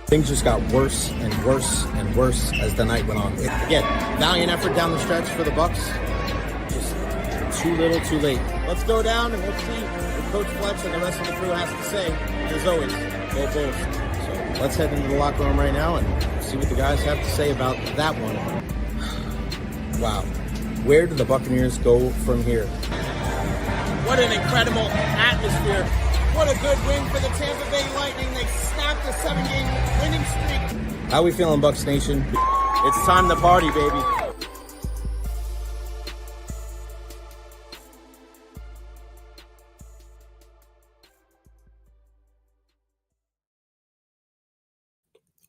Things just got worse and worse and worse as the night went on. Again, valiant effort down the stretch for the Bucs. Just too little, too late. Let's go down and let's see what Coach Fletch and the rest of the crew has to say. As always, go Bulls. So let's head into the locker room right now and see what the guys have to say about that one. Wow. Where do the Buccaneers go from here? What an incredible atmosphere. What a good win for the Tampa Bay Lightning. They snapped a 7-game winning streak. How we feeling, Bucs Nation? It's time to party, baby.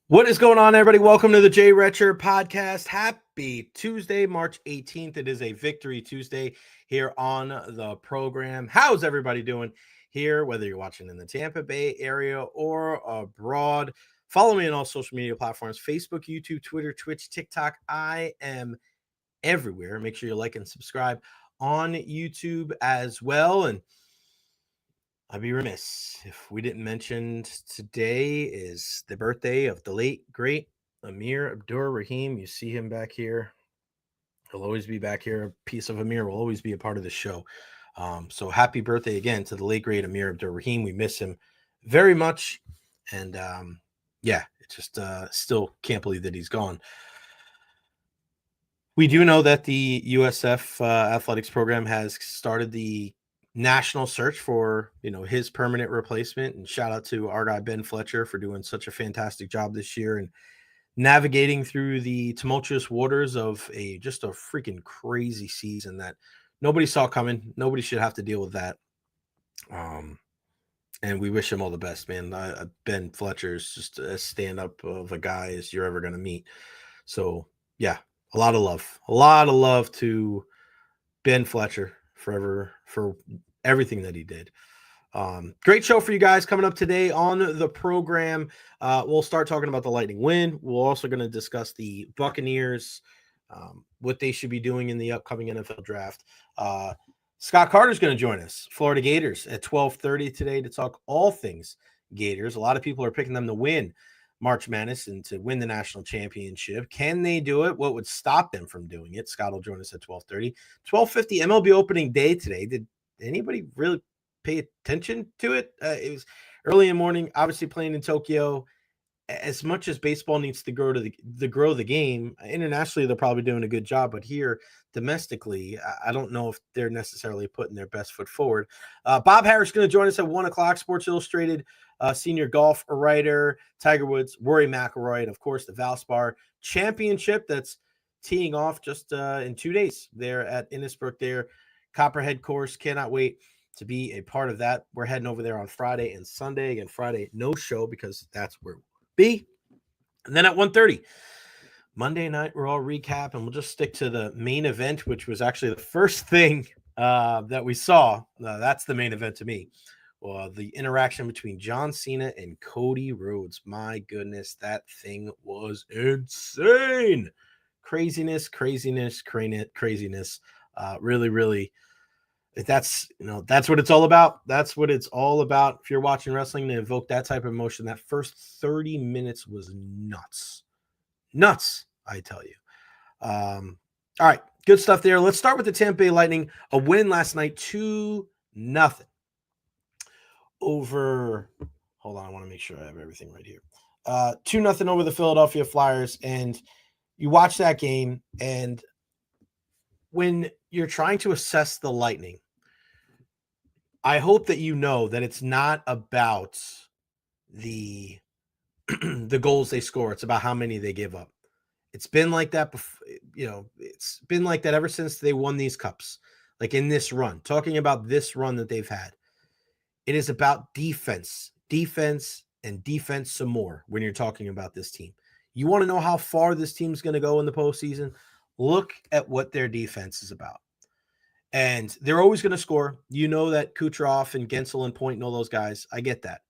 What is going on, everybody? Welcome to the Jay Recher Podcast. Happy Tuesday, March 18th. It is a Victory Tuesday here on the program. How's everybody doing here, whether you're watching in the Tampa Bay area or abroad? Follow me on all social media platforms, Facebook, YouTube, Twitter, Twitch, TikTok. I am everywhere. Make sure you like and subscribe on YouTube as well. And I'd be remiss if we didn't mention today is the birthday of the late, great Amir Abdur-Rahim. You see him back here. He'll always be back here. A piece of Amir will always be a part of the show. So happy birthday again to the late, great Amir Abdur-Rahim. We miss him very much. And it just still can't believe that he's gone. We do know that the USF athletics program has started the national search for, his permanent replacement, and shout out to our guy Ben Fletcher for doing such a fantastic job this year and navigating through the tumultuous waters of just a freaking crazy season that nobody saw coming. Nobody should have to deal with that. And we wish him all the best, man. Ben Fletcher is just a stand-up of a guy as you're ever going to meet. So yeah, a lot of love to Ben Fletcher forever for everything that he did. Great show for you guys coming up today on the program. We'll start talking about the Lightning win. We're also going to discuss the Buccaneers, what they should be doing in the upcoming NFL draft. Scott Carter's going to join us, Florida Gators, at 12:30 today to talk all things Gators. A lot of people are picking them to win March Madness and to win the national championship. Can they do it? What would stop them from doing it? Scott will join us at 12:30. 12:50 MLB opening day today. Did anybody really pay attention to it? It was early in the morning, obviously playing in Tokyo. As much as baseball needs to grow the game, internationally they're probably doing a good job, but here domestically, I don't know if they're necessarily putting their best foot forward. Bob Harris is going to join us at 1:00. Sports Illustrated senior golf writer, Tiger Woods, Rory McIlroy, and of course the Valspar Championship that's teeing off just in 2 days there at Innisbrook there. Copperhead course. Cannot wait to be a part of that. We're heading over there on Friday and Sunday. Again, Friday, no show because that's where we'll be. And then at 1:30, Monday night, we're all recap, and we'll just stick to the main event, which was actually the first thing that we saw. That's the main event to me. Well, the interaction between John Cena and Cody Rhodes. My goodness, that thing was insane. Craziness. Really, really. That's what it's all about. That's what it's all about. If you're watching wrestling to evoke that type of emotion, that first 30 minutes was nuts, I tell you. All right, good stuff there. Let's start with the Tampa Bay Lightning. A win last night, 2-0 over. Hold on, I want to make sure I have everything right here. 2-0 over the Philadelphia Flyers, and you watch that game, and when you're trying to assess the Lightning, I hope that you know that it's not about the goals they score. It's about how many they give up. It's been like that before, it's been like that ever since they won these cups. Like in this run, talking about this run that they've had, it is about defense and defense some more when you're talking about this team. You want to know how far this team's going to go in the postseason? Look at what their defense is about. And they're always going to score. You know that Kucherov and Gensel and Point and all those guys. I get that.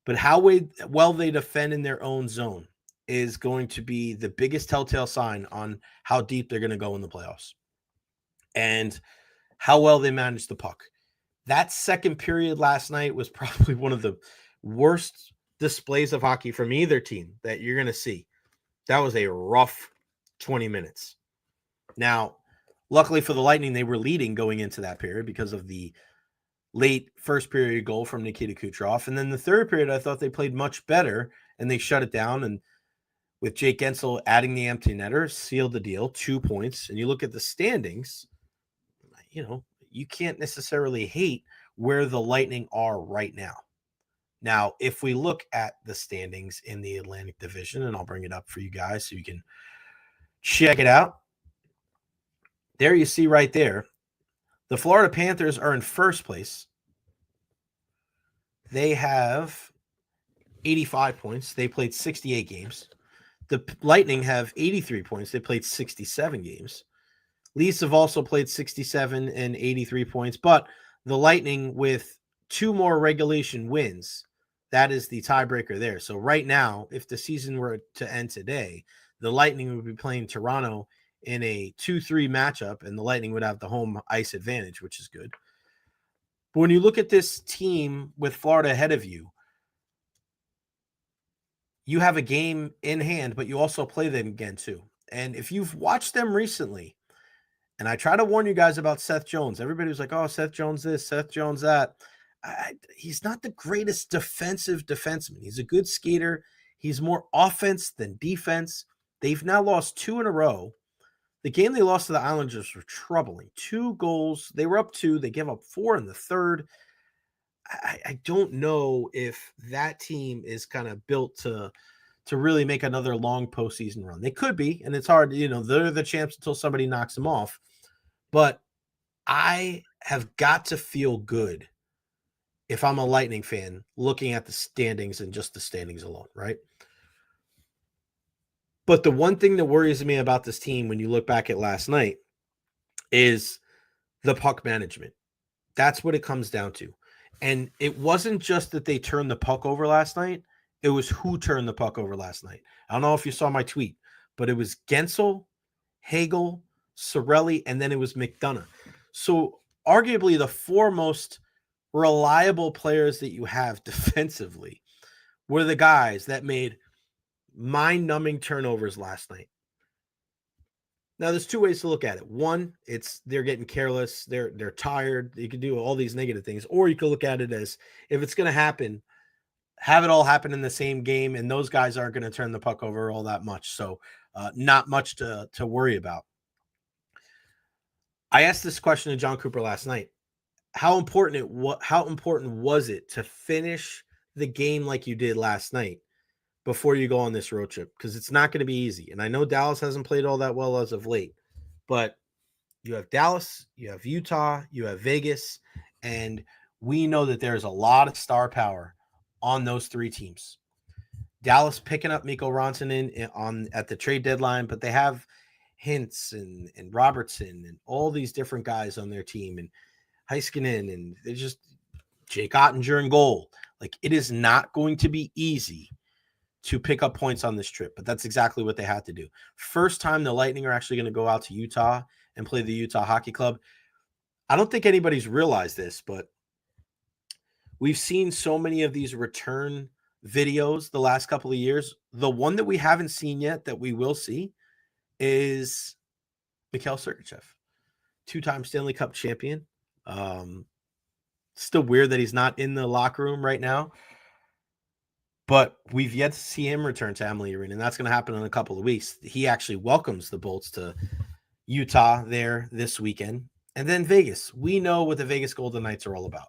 But how well they defend in their own zone is going to be the biggest telltale sign on how deep they're going to go in the playoffs. And how well they manage the puck. That second period last night was probably one of the worst displays of hockey from either team that you're going to see. That was a rough 20 minutes. Now, luckily for the Lightning, they were leading going into that period because of the late first period goal from Nikita Kucherov. And then the third period, I thought they played much better, and they shut it down. And with Jake Guentzel adding the empty netter, sealed the deal, 2 points. And you look at the standings, you can't necessarily hate where the Lightning are right now. Now, if we look at the standings in the Atlantic Division, and I'll bring it up for you guys so you can check it out. There you see right there, the Florida Panthers are in first place. They have 85 points. They played 68 games. The Lightning have 83 points. They played 67 games. Leafs have also played 67 and 83 points, but the Lightning with 2 more regulation wins, that is the tiebreaker there. So right now, if the season were to end today, the Lightning would be playing Toronto in a 2-3 matchup, and the Lightning would have the home ice advantage, which is good. But when you look at this team with Florida ahead of you, you have a game in hand, but you also play them again too. And if you've watched them recently, and I try to warn you guys about Seth Jones. Everybody was like, oh, Seth Jones this, Seth Jones that. He's not the greatest defensive defenseman. He's a good skater. He's more offense than defense. They've now lost 2 in a row. The game they lost to the Islanders were troubling. 2 goals. They were up 2. They gave up 4 in the third. I don't know if that team is kind of built to really make another long postseason run. They could be, and it's hard. They're the champs until somebody knocks them off. But I have got to feel good if I'm a Lightning fan looking at the standings and just the standings alone, right? But the one thing that worries me about this team when you look back at last night is the puck management. That's what it comes down to. And it wasn't just that they turned the puck over last night. It was who turned the puck over last night. I don't know if you saw my tweet, but it was Guentzel, Hagel, Cirelli, and then it was McDonough. So arguably the 4 most reliable players that you have defensively were the guys that made mind-numbing turnovers last night. Now, there's 2 ways to look at it. One, it's they're getting careless. They're tired. You can do all these negative things. Or you can look at it as if it's going to happen, have it all happen in the same game, and those guys aren't going to turn the puck over all that much. So not much to worry about. I asked this question to John Cooper last night. How important was it to finish the game like you did last night before you go on this road trip? Because it's not going to be easy. And I know Dallas hasn't played all that well as of late, but you have Dallas, you have Utah, you have Vegas, and we know that there's a lot of star power on those 3 teams. Dallas picking up Mikko Rantanen at the trade deadline, but they have Hintz and Robertson and all these different guys on their team, and Heiskanen, and they're just Jake Ottinger in goal. Like, it is not going to be easy to pick up points on this trip, but that's exactly what they had to do. First time the Lightning are actually going to go out to Utah and play the Utah Hockey Club. I don't think anybody's realized this, but we've seen so many of these return videos the last couple of years. The one that we haven't seen yet that we will see is Mikhail Sergachev, 2-time Stanley Cup champion. Still weird that he's not in the locker room right now, but we've yet to see him return to Amalie Arena, and that's going to happen in a couple of weeks. He actually welcomes the Bolts to Utah there this weekend. And then Vegas. We know what the Vegas Golden Knights are all about.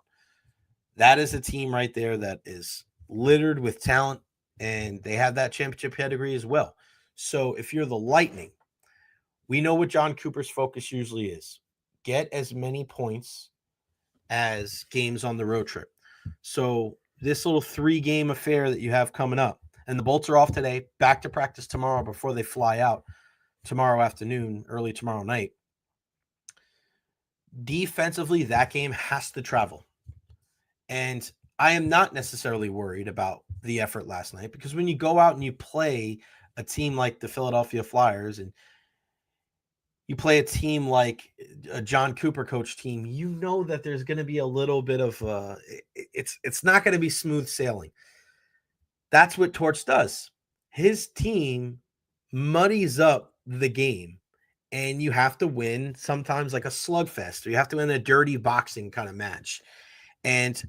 That is a team right there that is littered with talent, and they have that championship pedigree as well. So if you're the Lightning, we know what John Cooper's focus usually is. Get as many points as games on the road trip. So this little 3-game affair that you have coming up, and the Bolts are off today, back to practice tomorrow before they fly out tomorrow afternoon, early tomorrow night. Defensively, that game has to travel. And I am not necessarily worried about the effort last night, because when you go out and you play a team like the Philadelphia Flyers, and you play a team like a John Cooper coach team, you know that there's going to be a little bit of it's not going to be smooth sailing. That's what Torch does. His team muddies up the game, and you have to win sometimes like a slugfest, or you have to win a dirty boxing kind of match. And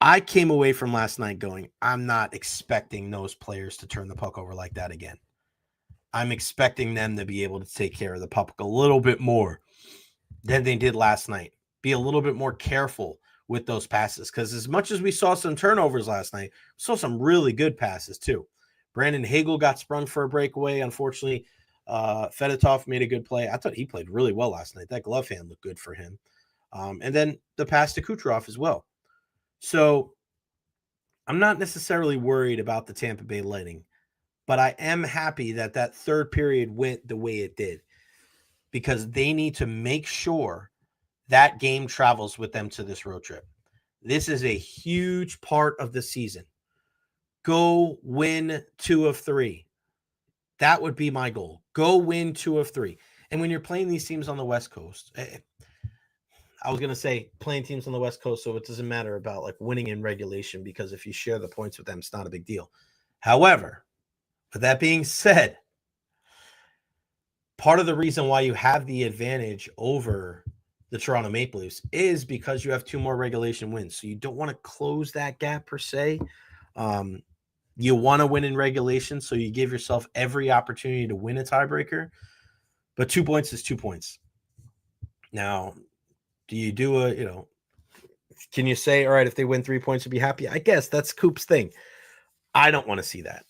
I came away from last night going, I'm not expecting those players to turn the puck over like that again. I'm expecting them to be able to take care of the puck a little bit more than they did last night. Be a little bit more careful with those passes, because as much as we saw some turnovers last night, we saw some really good passes too. Brandon Hagel got sprung for a breakaway. Unfortunately, Fedotov made a good play. I thought he played really well last night. That glove hand looked good for him. And then the pass to Kucherov as well. So I'm not necessarily worried about the Tampa Bay Lightning, but I am happy that that third period went the way it did, because they need to make sure that game travels with them to this road trip. This is a huge part of the season. Go win 2 of 3. That would be my goal. Go win 2 of 3. And when you're playing these teams on the West Coast, I was going to say playing teams on the West Coast, so it doesn't matter about like winning in regulation, because if you share the points with them, it's not a big deal. However, with that being said, part of the reason why you have the advantage over the Toronto Maple Leafs is because you have 2 more regulation wins. So you don't want to close that gap per se. You want to win in regulation, so you give yourself every opportunity to win a tiebreaker. But 2 points is 2 points. Now, do you do can you say, all right, if they win 3 points, you'll be happy? I guess that's Coop's thing. I don't want to see that.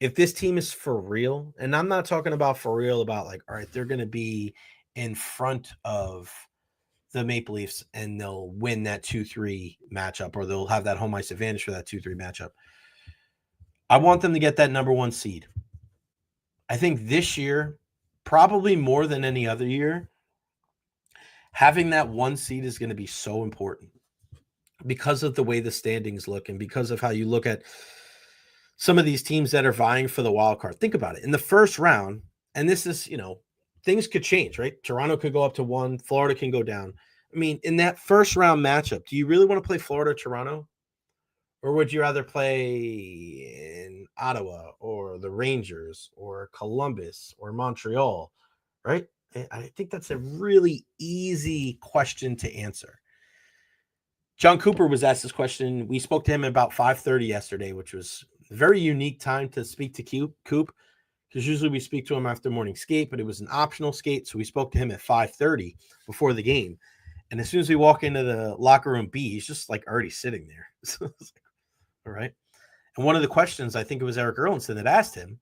If this team is for real, and I'm not talking about for real about like, all right, they're going to be in front of the Maple Leafs and they'll win that 2-3 matchup, or they'll have that home ice advantage for that 2-3 matchup. I want them to get that number 1 seed. I think this year, probably more than any other year, having that 1 seed is going to be so important because of the way the standings look and because of how you look at some of these teams that are vying for the wild card. Think about it. In the first round, and this is, things could change, right? Toronto could go up to 1. Florida can go down. I mean, in that first round matchup, do you really want to play Florida, Toronto? Or would you rather play in Ottawa or the Rangers or Columbus or Montreal, right? I think that's a really easy question to answer. John Cooper was asked this question. We spoke to him about 5:30 yesterday, which was a very unique time to speak to Coop, because usually we speak to him after morning skate, but it was an optional skate. So we spoke to him at 5:30 before the game. And as soon as we walk into the locker room B, he's just like already sitting there. So it's like, all right. And one of the questions, I think it was Eric Erlinson that asked him,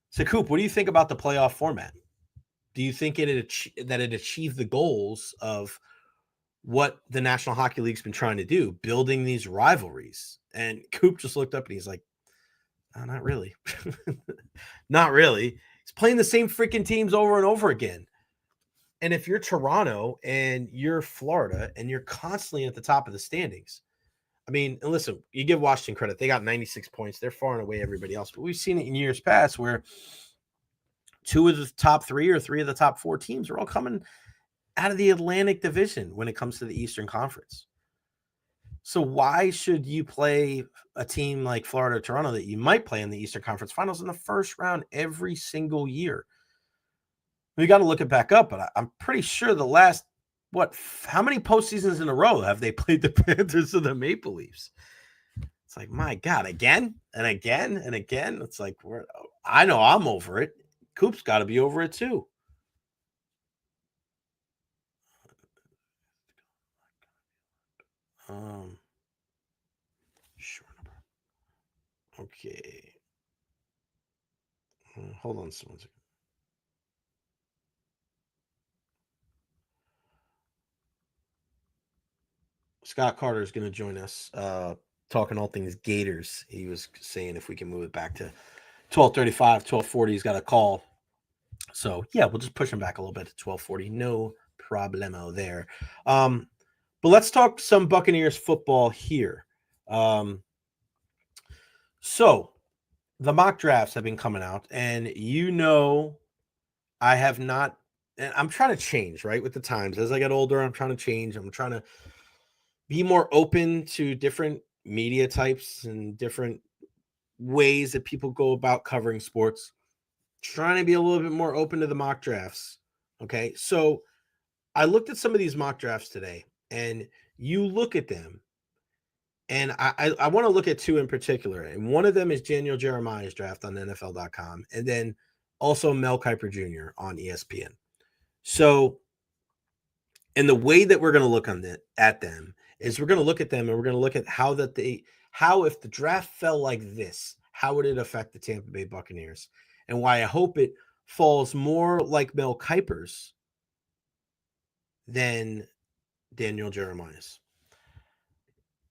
said, Coop, what do you think about the playoff format? Do you think that it achieved the goals of what the National Hockey League's been trying to do, building these rivalries? And Coop just looked up and he's like, oh, not really. Not really. He's playing the same freaking teams over and over again. And if you're Toronto and you're Florida and you're constantly at the top of the standings, I mean, and listen, you give Washington credit. They got 96 points. They're far and away everybody else. But we've seen it in years past where 2 of the top 3 or 3 of the top 4 teams are all coming out of the Atlantic Division when it comes to the Eastern Conference. So why should you play a team like Florida or Toronto that you might play in the Eastern Conference Finals in the first round every single year? We got to look it back up, but I'm pretty sure the last, how many postseasons in a row have they played the Panthers or the Maple Leafs? It's like, my God, again and again and again. It's like, I know I'm over it. Coop's got to be over it too. Sure. Okay. Hold on, someone. Scott Carter is going to join us, talking all things Gators. He was saying if we can move it back to 12:35, 12:40. He's got a call. So, yeah, we'll just push him back a little bit to 12:40. No problemo there. But let's talk some Buccaneers football here. So, the mock drafts have been coming out, and I have not – and I'm trying to change, right, with the times. As I get older, I'm trying to change. I'm trying to be more open to different media types and different ways that people go about covering sports, trying to be a little bit more open to the mock drafts. Okay. So I looked at some of these mock drafts today, and you look at them, and I want to look at two in particular. And one of them is Daniel Jeremiah's draft on NFL.com, and then also Mel Kiper Jr. on ESPN. So, and the way that we're going to look at them is we're going to look at them and we're going to look at how if the draft fell like this, how would it affect the Tampa Bay Buccaneers, and why I hope it falls more like Mel Kiper's than Daniel Jeremiah's.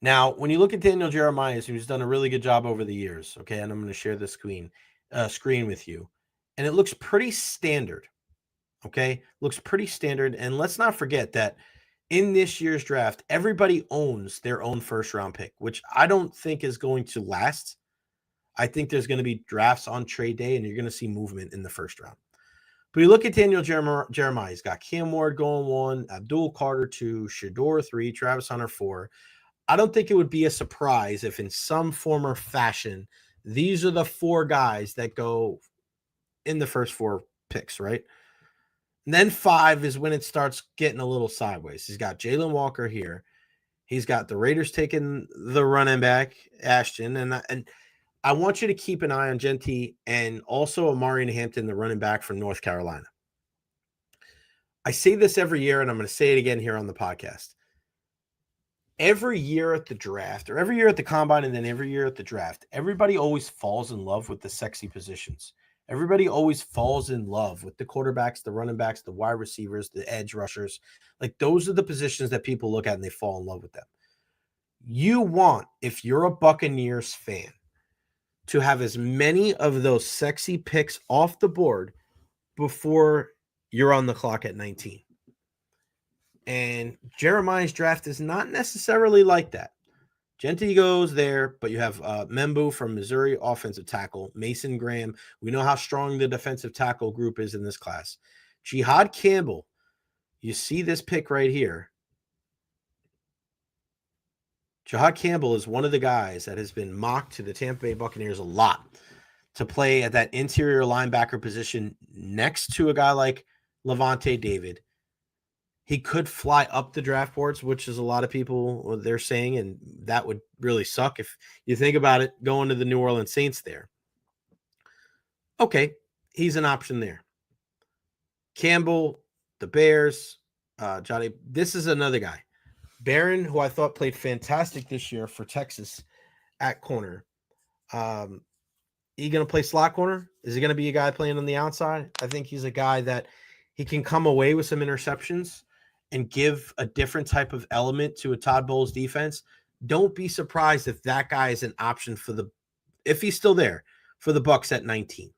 Now, when you look at Daniel Jeremiah's, who's done a really good job over the years, okay, and I'm going to share the screen with you, and it looks pretty standard, okay? Looks pretty standard, and let's not forget that in this year's draft, everybody owns their own first-round pick, which I don't think is going to last. I think there's going to be drafts on trade day, and you're going to see movement in the first round. But you look at Daniel Jeremiah, he's got Cam Ward going 1, Abdul Carter 2, Shador 3, Travis Hunter 4. I don't think it would be a surprise if in some form or fashion, these are the 4 guys that go in the first 4 picks, right? And then 5 is when it starts getting a little sideways. He's got Jalen Walker here. He's got the Raiders taking the running back, Ashton. And I want you to keep an eye on Genty and also Amari Hampton, the running back from North Carolina. I say this every year, and I'm going to say it again here on the podcast. Every year at the draft, or every year at the combine, and then every year at the draft, everybody always falls in love with the sexy positions. Everybody always falls in love with the quarterbacks, the running backs, the wide receivers, the edge rushers. Like, those are the positions that people look at and they fall in love with them. You want, if you're a Buccaneers fan, to have as many of those sexy picks off the board before you're on the clock at 19. And Jeremiah's draft is not necessarily like that. Genty goes there, but you have Membu from Missouri, offensive tackle, Mason Graham. We know how strong the defensive tackle group is in this class. Jihad Campbell, you see this pick right here. Jihad Campbell is one of the guys that has been mocked to the Tampa Bay Buccaneers a lot to play at that interior linebacker position next to a guy like Levante David. He could fly up the draft boards, which is a lot of people, they're saying, and that would really suck if you think about it, going to the New Orleans Saints there. Okay, he's an option there. Campbell, the Bears, Johnny, this is another guy. Barron, who I thought played fantastic this year for Texas at corner. He going to play slot corner? Is he going to be a guy playing on the outside? I think he's a guy that he can come away with some interceptions and give a different type of element to a Todd Bowles defense. Don't be surprised if that guy is an option if he's still there, for the Bucs at 19.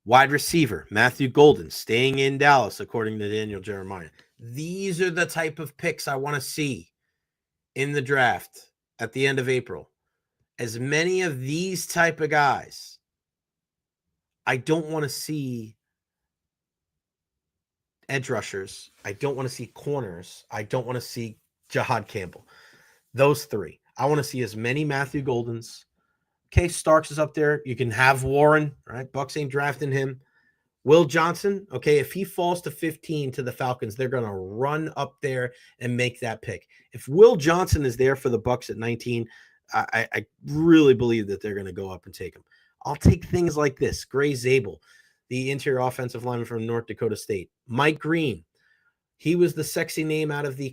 Wide receiver, Matthew Golden, staying in Dallas, according to Daniel Jeremiah. These are the type of picks I want to see in the draft at the end of April. As many of these type of guys. I don't want to see edge rushers. I don't want to see corners. I don't want to see Jihad Campbell. Those 3. I want to see as many Matthew Goldens. Okay, Starks is up there. You can have Warren, right? Bucs ain't drafting him. Will Johnson, okay, if he falls to 15 to the Falcons, they're going to run up there and make that pick. If Will Johnson is there for the Bucs at 19, I really believe that they're going to go up and take him. I'll take things like this. Gray Zabel, the interior offensive lineman from North Dakota State. Mike Green, he was the sexy name out of the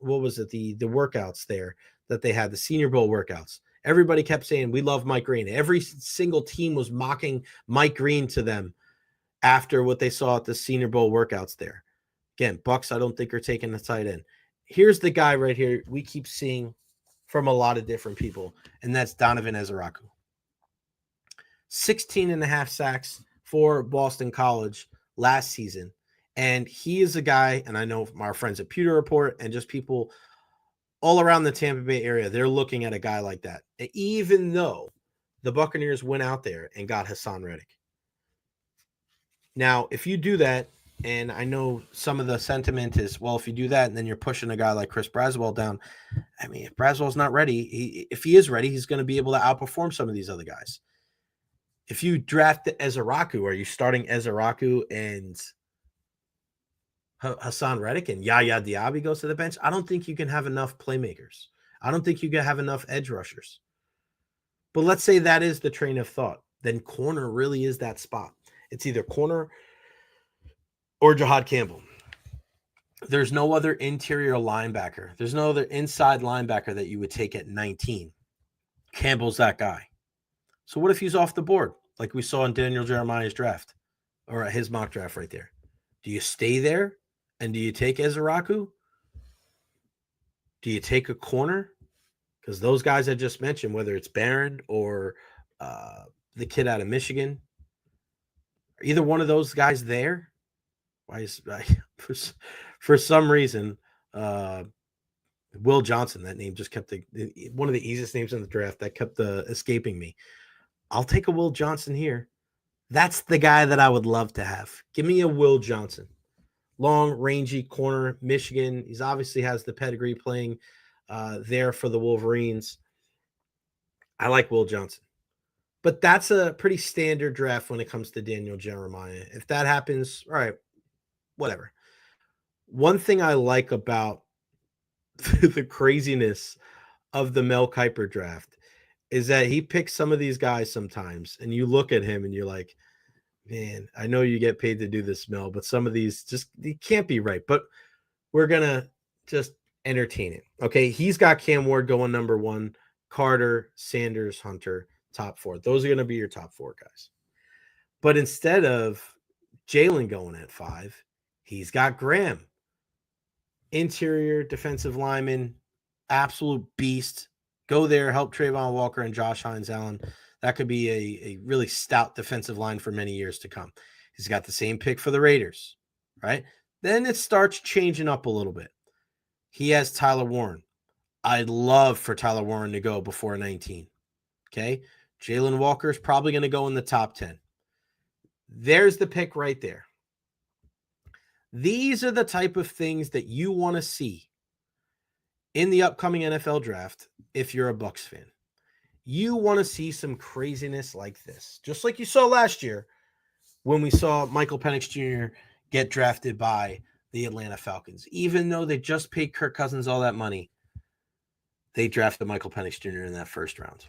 workouts there that they had, the Senior Bowl workouts. Everybody kept saying, we love Mike Green. Every single team was mocking Mike Green to them after what they saw at the Senior Bowl workouts there. Again, Bucs, I don't think are taking the tight end. Here's the guy right here we keep seeing from a lot of different people, and that's Donovan Ezeraku. 16.5 sacks for Boston College last season. And he is a guy, and I know from our friends at Pewter Report and just people all around the Tampa Bay area, they're looking at a guy like that, even though the Buccaneers went out there and got Hassan Reddick. Now, if you do that, And I know some of the sentiment is, well, if you do that and then you're pushing a guy like Chris Braswell down, I mean, if Braswell's not ready, if he is ready, he's going to be able to outperform some of these other guys. If you draft Ezeraku, are you starting Ezeraku and Hassan Reddick and Yaya Diaby goes to the bench? I don't think you can have enough playmakers. I don't think you can have enough edge rushers. But let's say that is the train of thought. Then corner really is that spot. It's either corner or Jahad Campbell. There's no other interior linebacker. There's no other inside linebacker that you would take at 19. Campbell's that guy. So what if he's off the board, like we saw in Daniel Jeremiah's draft or his mock draft right there? Do you stay there and do you take Ezeraku? Do you take a corner? Because those guys I just mentioned, whether it's Barron or the kid out of Michigan, are either one of those guys there? Why is for some reason Will Johnson, that name just kept one of the easiest names in the draft that kept escaping me. I'll take a Will Johnson here. That's the guy that I would love to have. Give me a Will Johnson. Long, rangy corner, Michigan. He's obviously has the pedigree playing there for the Wolverines. I like Will Johnson. But that's a pretty standard draft when it comes to Daniel Jeremiah. If that happens, all right, whatever. One thing I like about the craziness of the Mel Kiper draft is that he picks some of these guys sometimes, and you look at him and you're like, man, I know you get paid to do this, Mel, but some of these just they can't be right. But we're gonna just entertain it. Okay, he's got Cam Ward going number 1, Carter, Sanders, Hunter, top 4. Those are gonna be your top 4 guys. But instead of Jalen going at 5, he's got Graham, interior defensive lineman, absolute beast. Go there, help Trayvon Walker and Josh Hines-Allen. That could be a really stout defensive line for many years to come. He's got the same pick for the Raiders, right? Then it starts changing up a little bit. He has Tyler Warren. I'd love for Tyler Warren to go before 19. Okay? Jalen Walker is probably going to go in the top 10. There's the pick right there. These are the type of things that you want to see in the upcoming NFL draft if you're a Bucs fan. You want to see some craziness like this, just like you saw last year when we saw Michael Penix Jr. get drafted by the Atlanta Falcons. Even though they just paid Kirk Cousins all that money, they drafted Michael Penix Jr. in that first round.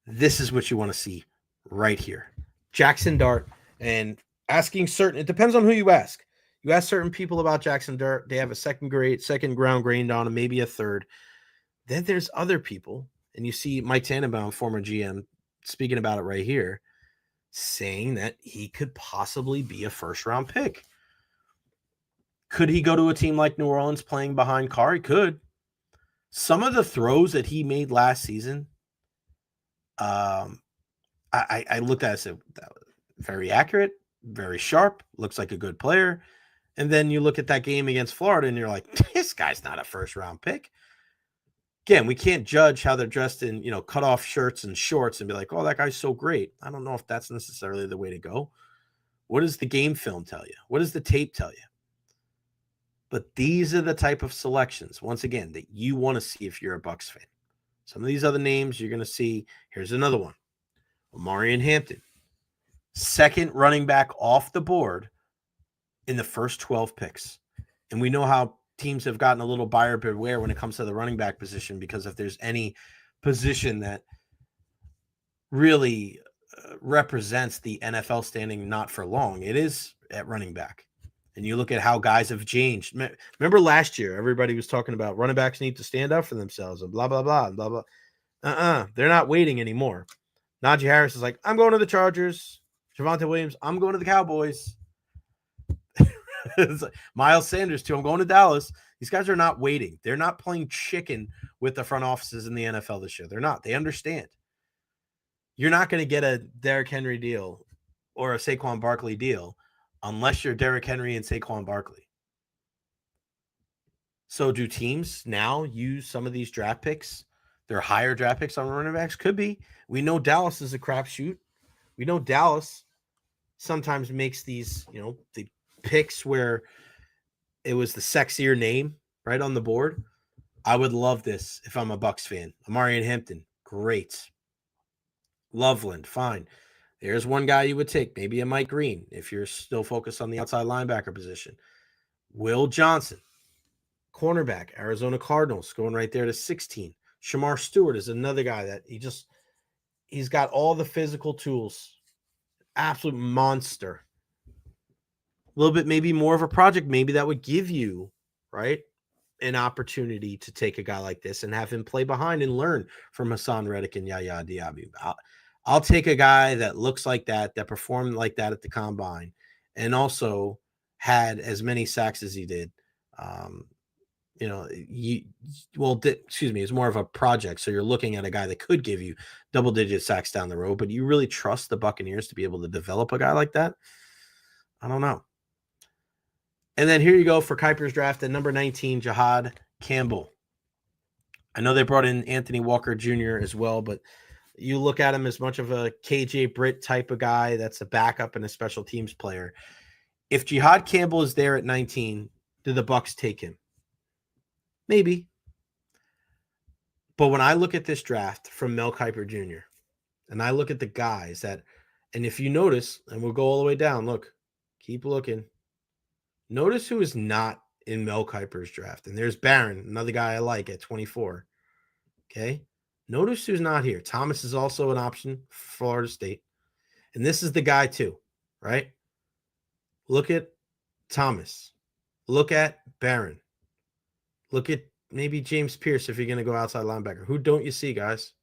This is what you want to see right here. Jackson Dart, and asking certain, it depends on who you ask. You ask certain people about Jackson Dart, they have a second round grade on him, maybe a third. Then there's other people, and you see Mike Tannenbaum, former GM, speaking about it right here, saying that he could possibly be a first-round pick. Could he go to a team like New Orleans playing behind Carr? He could. Some of the throws that he made last season, I looked at it and said, that was very accurate, very sharp, looks like a good player. And then you look at that game against Florida, and you're like, this guy's not a first-round pick. Again, we can't judge how they're dressed in, cut-off shirts and shorts and be like, oh, that guy's so great. I don't know if that's necessarily the way to go. What does the game film tell you? What does the tape tell you? But these are the type of selections, once again, that you want to see if you're a Bucs fan. Some of these other names you're going to see. Here's another one. Omarion Hampton. Second running back off the board in the first 12 picks. And we know how teams have gotten a little buyer beware when it comes to the running back position, because if there's any position that really represents the NFL standing not for long, it is at running back. And you look at how guys have changed. Remember last year, everybody was talking about running backs need to stand up for themselves and blah, blah, blah, blah, blah. They're not waiting anymore. Najee Harris is like, I'm going to the Chargers. Javonte Williams, I'm going to the Cowboys. Like Miles Sanders, too. I'm going to Dallas. These guys are not waiting. They're not playing chicken with the front offices in the NFL this year. They're not. They understand. You're not going to get a Derrick Henry deal or a Saquon Barkley deal unless you're Derrick Henry and Saquon Barkley. So do teams now use some of these draft picks, their higher draft picks on running backs? Could be. We know Dallas is a crapshoot. We know Dallas sometimes makes these, the picks where it was the sexier name right on the board. I would love this if I'm a Bucs fan. Amari and Hampton, great. Loveland, fine. There's one guy you would take, maybe a Mike Green, if you're still focused on the outside linebacker position. Will Johnson, cornerback, Arizona Cardinals, going right there to 16. Shamar Stewart is another guy that he's got all the physical tools. Absolute monster. A little bit maybe more of a project, maybe that would give you, right, an opportunity to take a guy like this and have him play behind and learn from Hassan Reddick and Yaya Diaby. I'll take a guy that looks like that performed like that at the combine, and also had as many sacks as he did. It's more of a project. So you're looking at a guy that could give you double-digit sacks down the road, but you really trust the Buccaneers to be able to develop a guy like that? I don't know. And then here you go for Kuiper's draft at number 19, Jahad Campbell. I know they brought in Anthony Walker Jr. as well, but you look at him as much of a KJ Britt type of guy that's a backup and a special teams player. If Jahad Campbell is there at 19, do the Bucs take him? Maybe. But when I look at this draft from Mel Kiper Jr., and I look at the guys that, and if you notice, and we'll go all the way down, look, keep looking. Notice who is not in Mel Kiper's draft. And there's Barron, another guy I like at 24. Okay. Notice who's not here. Thomas is also an option for Florida State. And this is the guy too, right? Look at Thomas. Look at Barron. Look at maybe James Pierce if you're going to go outside linebacker. Who don't you see, guys?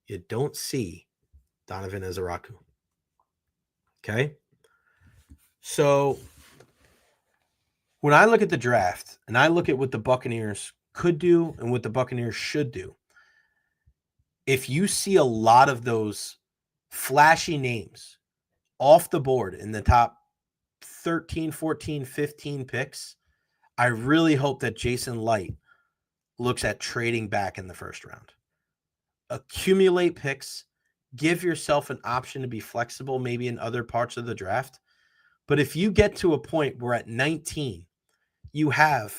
You don't see Donovan Ezeraku. Okay? So when I look at the draft and I look at what the Buccaneers could do and what the Buccaneers should do, if you see a lot of those flashy names off the board in the top 13, 14, 15 picks, I really hope that Jason Light looks at trading back in the first round. Accumulate picks, give yourself an option to be flexible maybe in other parts of the draft. But if you get to a point where at 19, you have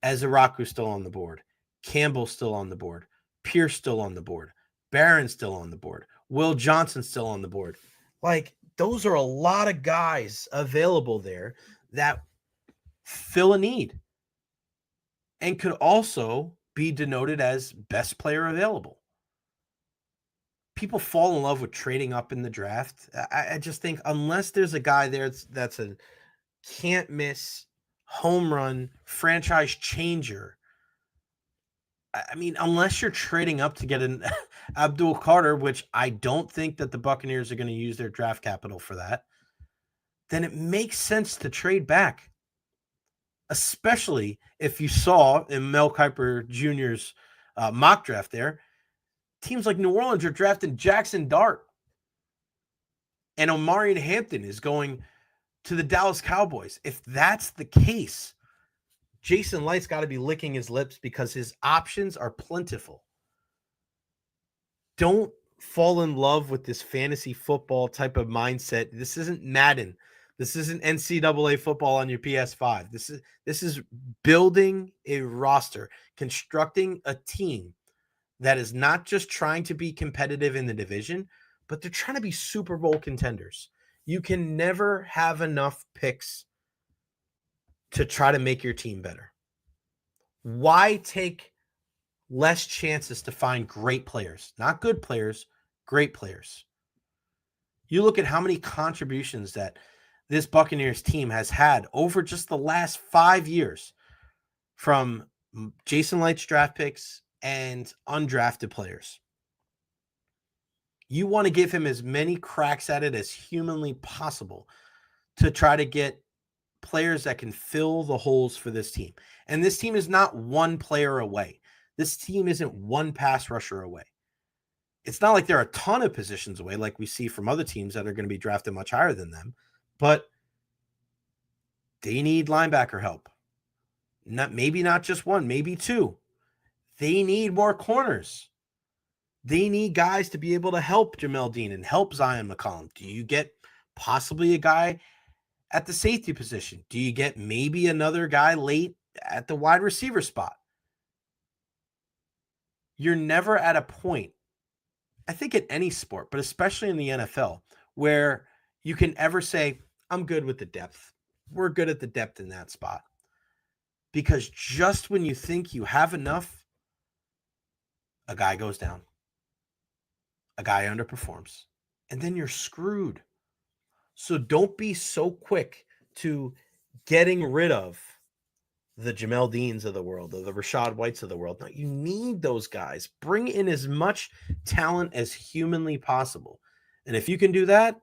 Ezeraku still on the board, Campbell still on the board, Pierce still on the board, Barron still on the board, Will Johnson still on the board. Like, those are a lot of guys available there that fill a need and could also be denoted as best player available. People fall in love with trading up in the draft. I just think unless there's a guy there that's a can't miss home run franchise changer, I mean, unless you're trading up to get an Abdul Carter, which I don't think that the Buccaneers are going to use their draft capital for that, then it makes sense to trade back. Especially if you saw in Mel Kiper Jr.'s mock draft there, teams like New Orleans are drafting Jackson Dart. And Omarion Hampton is going to the Dallas Cowboys. If that's the case, Jason Light's got to be licking his lips because his options are plentiful. Don't fall in love with this fantasy football type of mindset. This isn't Madden. This isn't NCAA football on your PS5. This is building a roster, constructing a team that is not just trying to be competitive in the division, but they're trying to be Super Bowl contenders. You can never have enough picks to try to make your team better. Why take less chances to find great players? Not good players, great players. You look at how many contributions that this Buccaneers team has had over just the last 5 years from Jason Light's draft picks and undrafted players. You want to give him as many cracks at it as humanly possible to try to get players that can fill the holes for this team. And this team is not one player away. This team isn't one pass rusher away. It's not like there are a ton of positions away like we see from other teams that are going to be drafted much higher than them, but they need linebacker help. Maybe not just one, maybe two. They need more corners. They need guys to be able to help Jamel Dean and help Zion McCollum. Do you get possibly a guy at the safety position? Do you get maybe another guy late at the wide receiver spot? You're never at a point, I think in any sport, but especially in the NFL, where you can ever say, I'm good with the depth. We're good at the depth in that spot. Because just when you think you have enough, a guy goes down. A guy underperforms. And then you're screwed. So don't be so quick to getting rid of the Jamel Deans of the world, or the Rashad Whites of the world. No, you need those guys. Bring in as much talent as humanly possible. And if you can do that,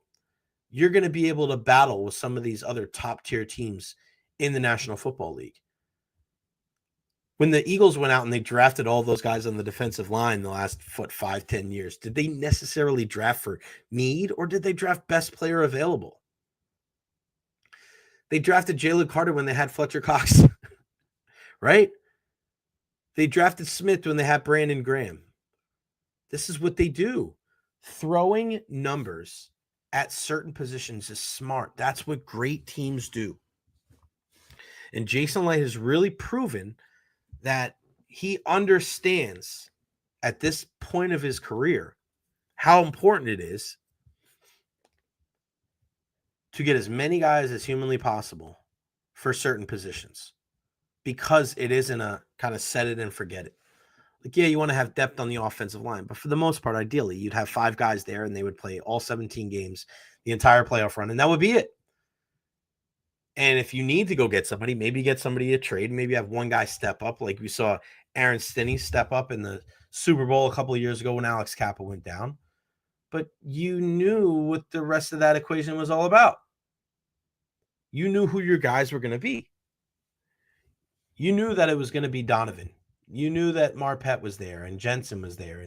you're going to be able to battle with some of these other top-tier teams in the National Football League. When the Eagles went out and they drafted all those guys on the defensive line the last 5-10 years, did they necessarily draft for need, or did they draft best player available? They drafted Jalen Carter when they had Fletcher Cox, right? They drafted Smith when they had Brandon Graham. This is what they do. Throwing numbers at certain positions is smart. That's what great teams do. And Jason Light has really proven that he understands at this point of his career how important it is to get as many guys as humanly possible for certain positions, because it isn't a kind of set it and forget it. Like, yeah, you want to have depth on the offensive line, but for the most part, ideally, you'd have 5 guys there and they would play all 17 games, the entire playoff run, and that would be it. And if you need to go get somebody, maybe get somebody a trade, maybe have one guy step up, like we saw Aaron Stinney step up in the Super Bowl a couple of years ago when Alex Kappa went down. But you knew what the rest of that equation was all about. You knew who your guys were going to be. You knew that it was going to be Donovan. You knew that Marpet was there and Jensen was there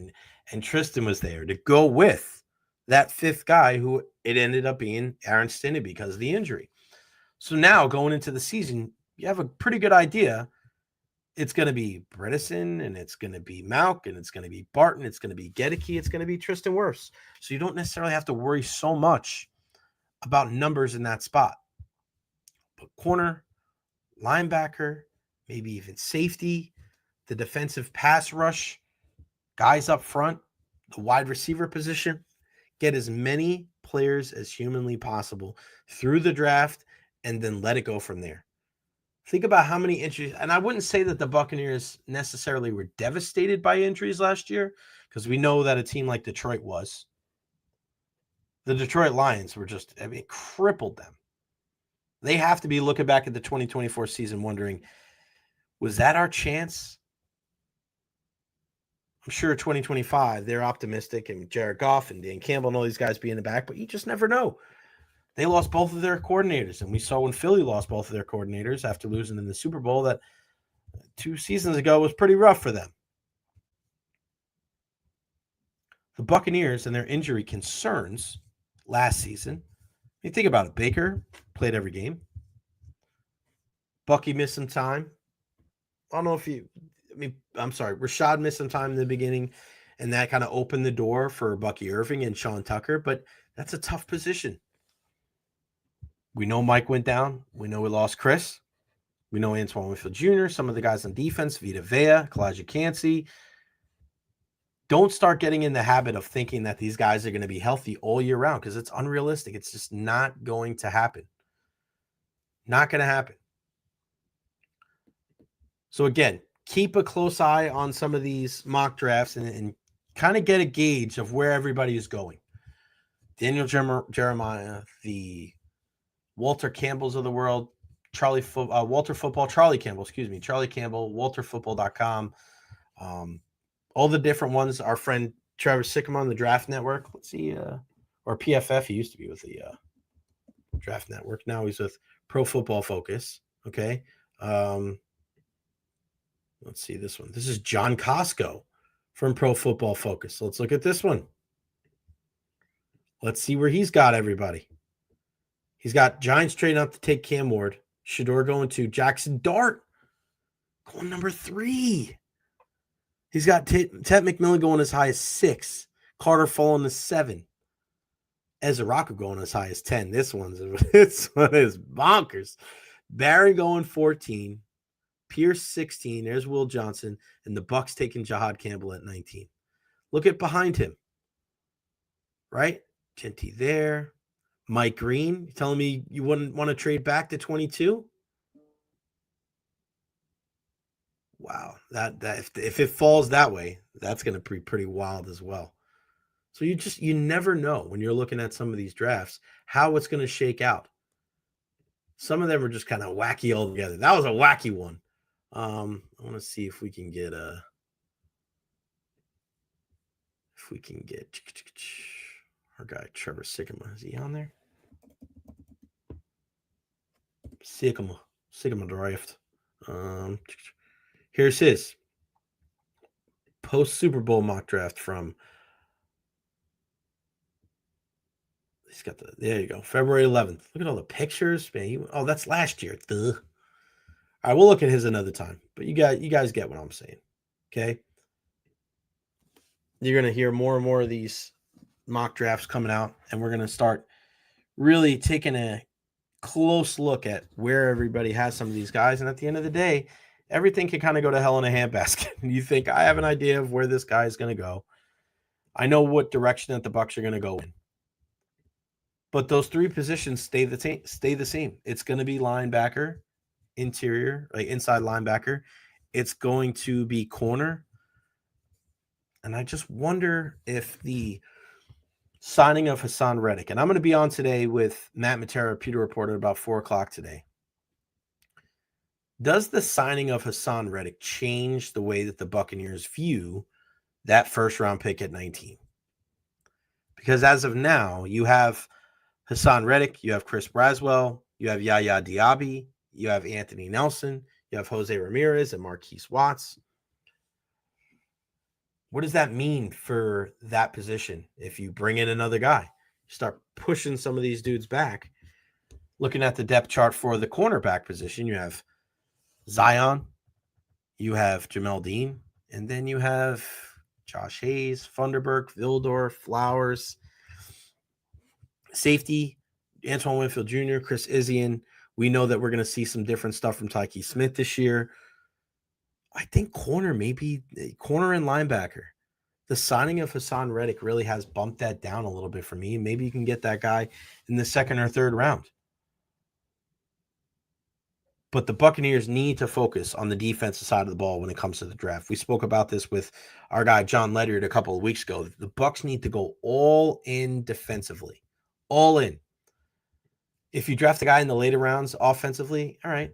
and Tristan was there to go with that 5th guy, who it ended up being Aaron Stinney because of the injury. So now going into the season, you have a pretty good idea. It's going to be Bredesen, and it's going to be Malk, and it's going to be Barton, it's going to be Gedeke, it's going to be Tristan Wirfs. So you don't necessarily have to worry so much about numbers in that spot. But corner, linebacker, maybe even safety, the defensive pass rush, guys up front, the wide receiver position, get as many players as humanly possible through the draft, and then let it go from there. Think about how many injuries, and I wouldn't say that the Buccaneers necessarily were devastated by injuries last year, because we know that a team like Detroit was. The Detroit Lions were just, crippled them. They have to be looking back at the 2024 season wondering, was that our chance? I'm sure 2025, they're optimistic, and Jared Goff and Dan Campbell and all these guys being in the back, but you just never know. They lost both of their coordinators, and we saw when Philly lost both of their coordinators after losing in the Super Bowl that 2 seasons ago was pretty rough for them. The Buccaneers and their injury concerns last season, you think about it, Baker played every game. Bucky missed some time. Rashad missed some time in the beginning, and that kind of opened the door for Bucky Irving and Sean Tucker, but that's a tough position. We know Mike went down. We know we lost Chris. We know Antoine Winfield Jr., some of the guys on defense, Vita Vea, Kalijah Cansey. Don't start getting in the habit of thinking that these guys are going to be healthy all year round, because it's unrealistic. It's just not going to happen. Not going to happen. So again, keep a close eye on some of these mock drafts and kind of get a gauge of where everybody is going. Daniel Jeremiah, the Walter Campbell's of the world, Charlie Campbell, WalterFootball.com. All the different ones. Our friend Trevor Sycamore on the Draft Network. Let's see, or PFF. He used to be with the Draft Network. Now he's with Pro Football Focus. Okay. Let's see this one. This is John Costco from Pro Football Focus. Let's look at this one. Let's see where he's got everybody. He's got Giants trading up to take Cam Ward. Shador going to Jackson Dart, going number 3. He's got Ted McMillan going as high as 6. Carter falling to 7. Ezra going as high as 10. This one is bonkers. Barron going 14, Pierce 16. There's Will Johnson, and the Bucs taking Jahad Campbell at 19. Look at behind him, right? Genty there. Mike Green, you telling me you wouldn't want to trade back to 22? Wow, that if it falls that way, that's going to be pretty wild as well. So you never know when you're looking at some of these drafts how it's going to shake out. Some of them are just kind of wacky altogether. That was a wacky one. I want to see if we can get our guy Trevor Sycamore. Is he on there? Sycamore draft. Here's his post Super Bowl mock draft from. He's got there you go, February 11th. Look at all the pictures, man. That's last year. Duh. All right, we'll look at his another time. But you guys get what I'm saying, okay? You're gonna hear more and more of these mock drafts coming out, and we're gonna start really taking a close look at where everybody has some of these guys. And at the end of the day, everything can kind of go to hell in a handbasket. You think, I have an idea of where this guy is going to go. I know what direction that the Bucs are going to go in. But those three positions stay the same. It's going to be linebacker, interior, like inside linebacker. It's going to be corner. And I just wonder if the signing of Hassan Reddick, and I'm going to be on today with Matt Matera, Pewter Report, at about 4 o'clock today. Does the signing of Hassan Reddick change the way that the Buccaneers view that first-round pick at 19? Because as of now, you have Hassan Reddick, you have Chris Braswell, you have Yaya Diaby, you have Anthony Nelson, you have Jose Ramirez and Marquise Watts. What does that mean for that position if you bring in another guy? You start pushing some of these dudes back. Looking at the depth chart for the cornerback position, you have Zion, you have Jamel Dean, and then you have Josh Hayes, Funderburk, Vildor, Flowers. Safety, Antoine Winfield Jr., Chris Izzian. We know that we're going to see some different stuff from Tyke Smith this year. I think corner and linebacker. The signing of Hassan Reddick really has bumped that down a little bit for me. Maybe you can get that guy in the second or third round. But the Buccaneers need to focus on the defensive side of the ball when it comes to the draft. We spoke about this with our guy John Ledyard a couple of weeks ago. The Bucs need to go all in defensively. All in. If you draft a guy in the later rounds offensively, all right,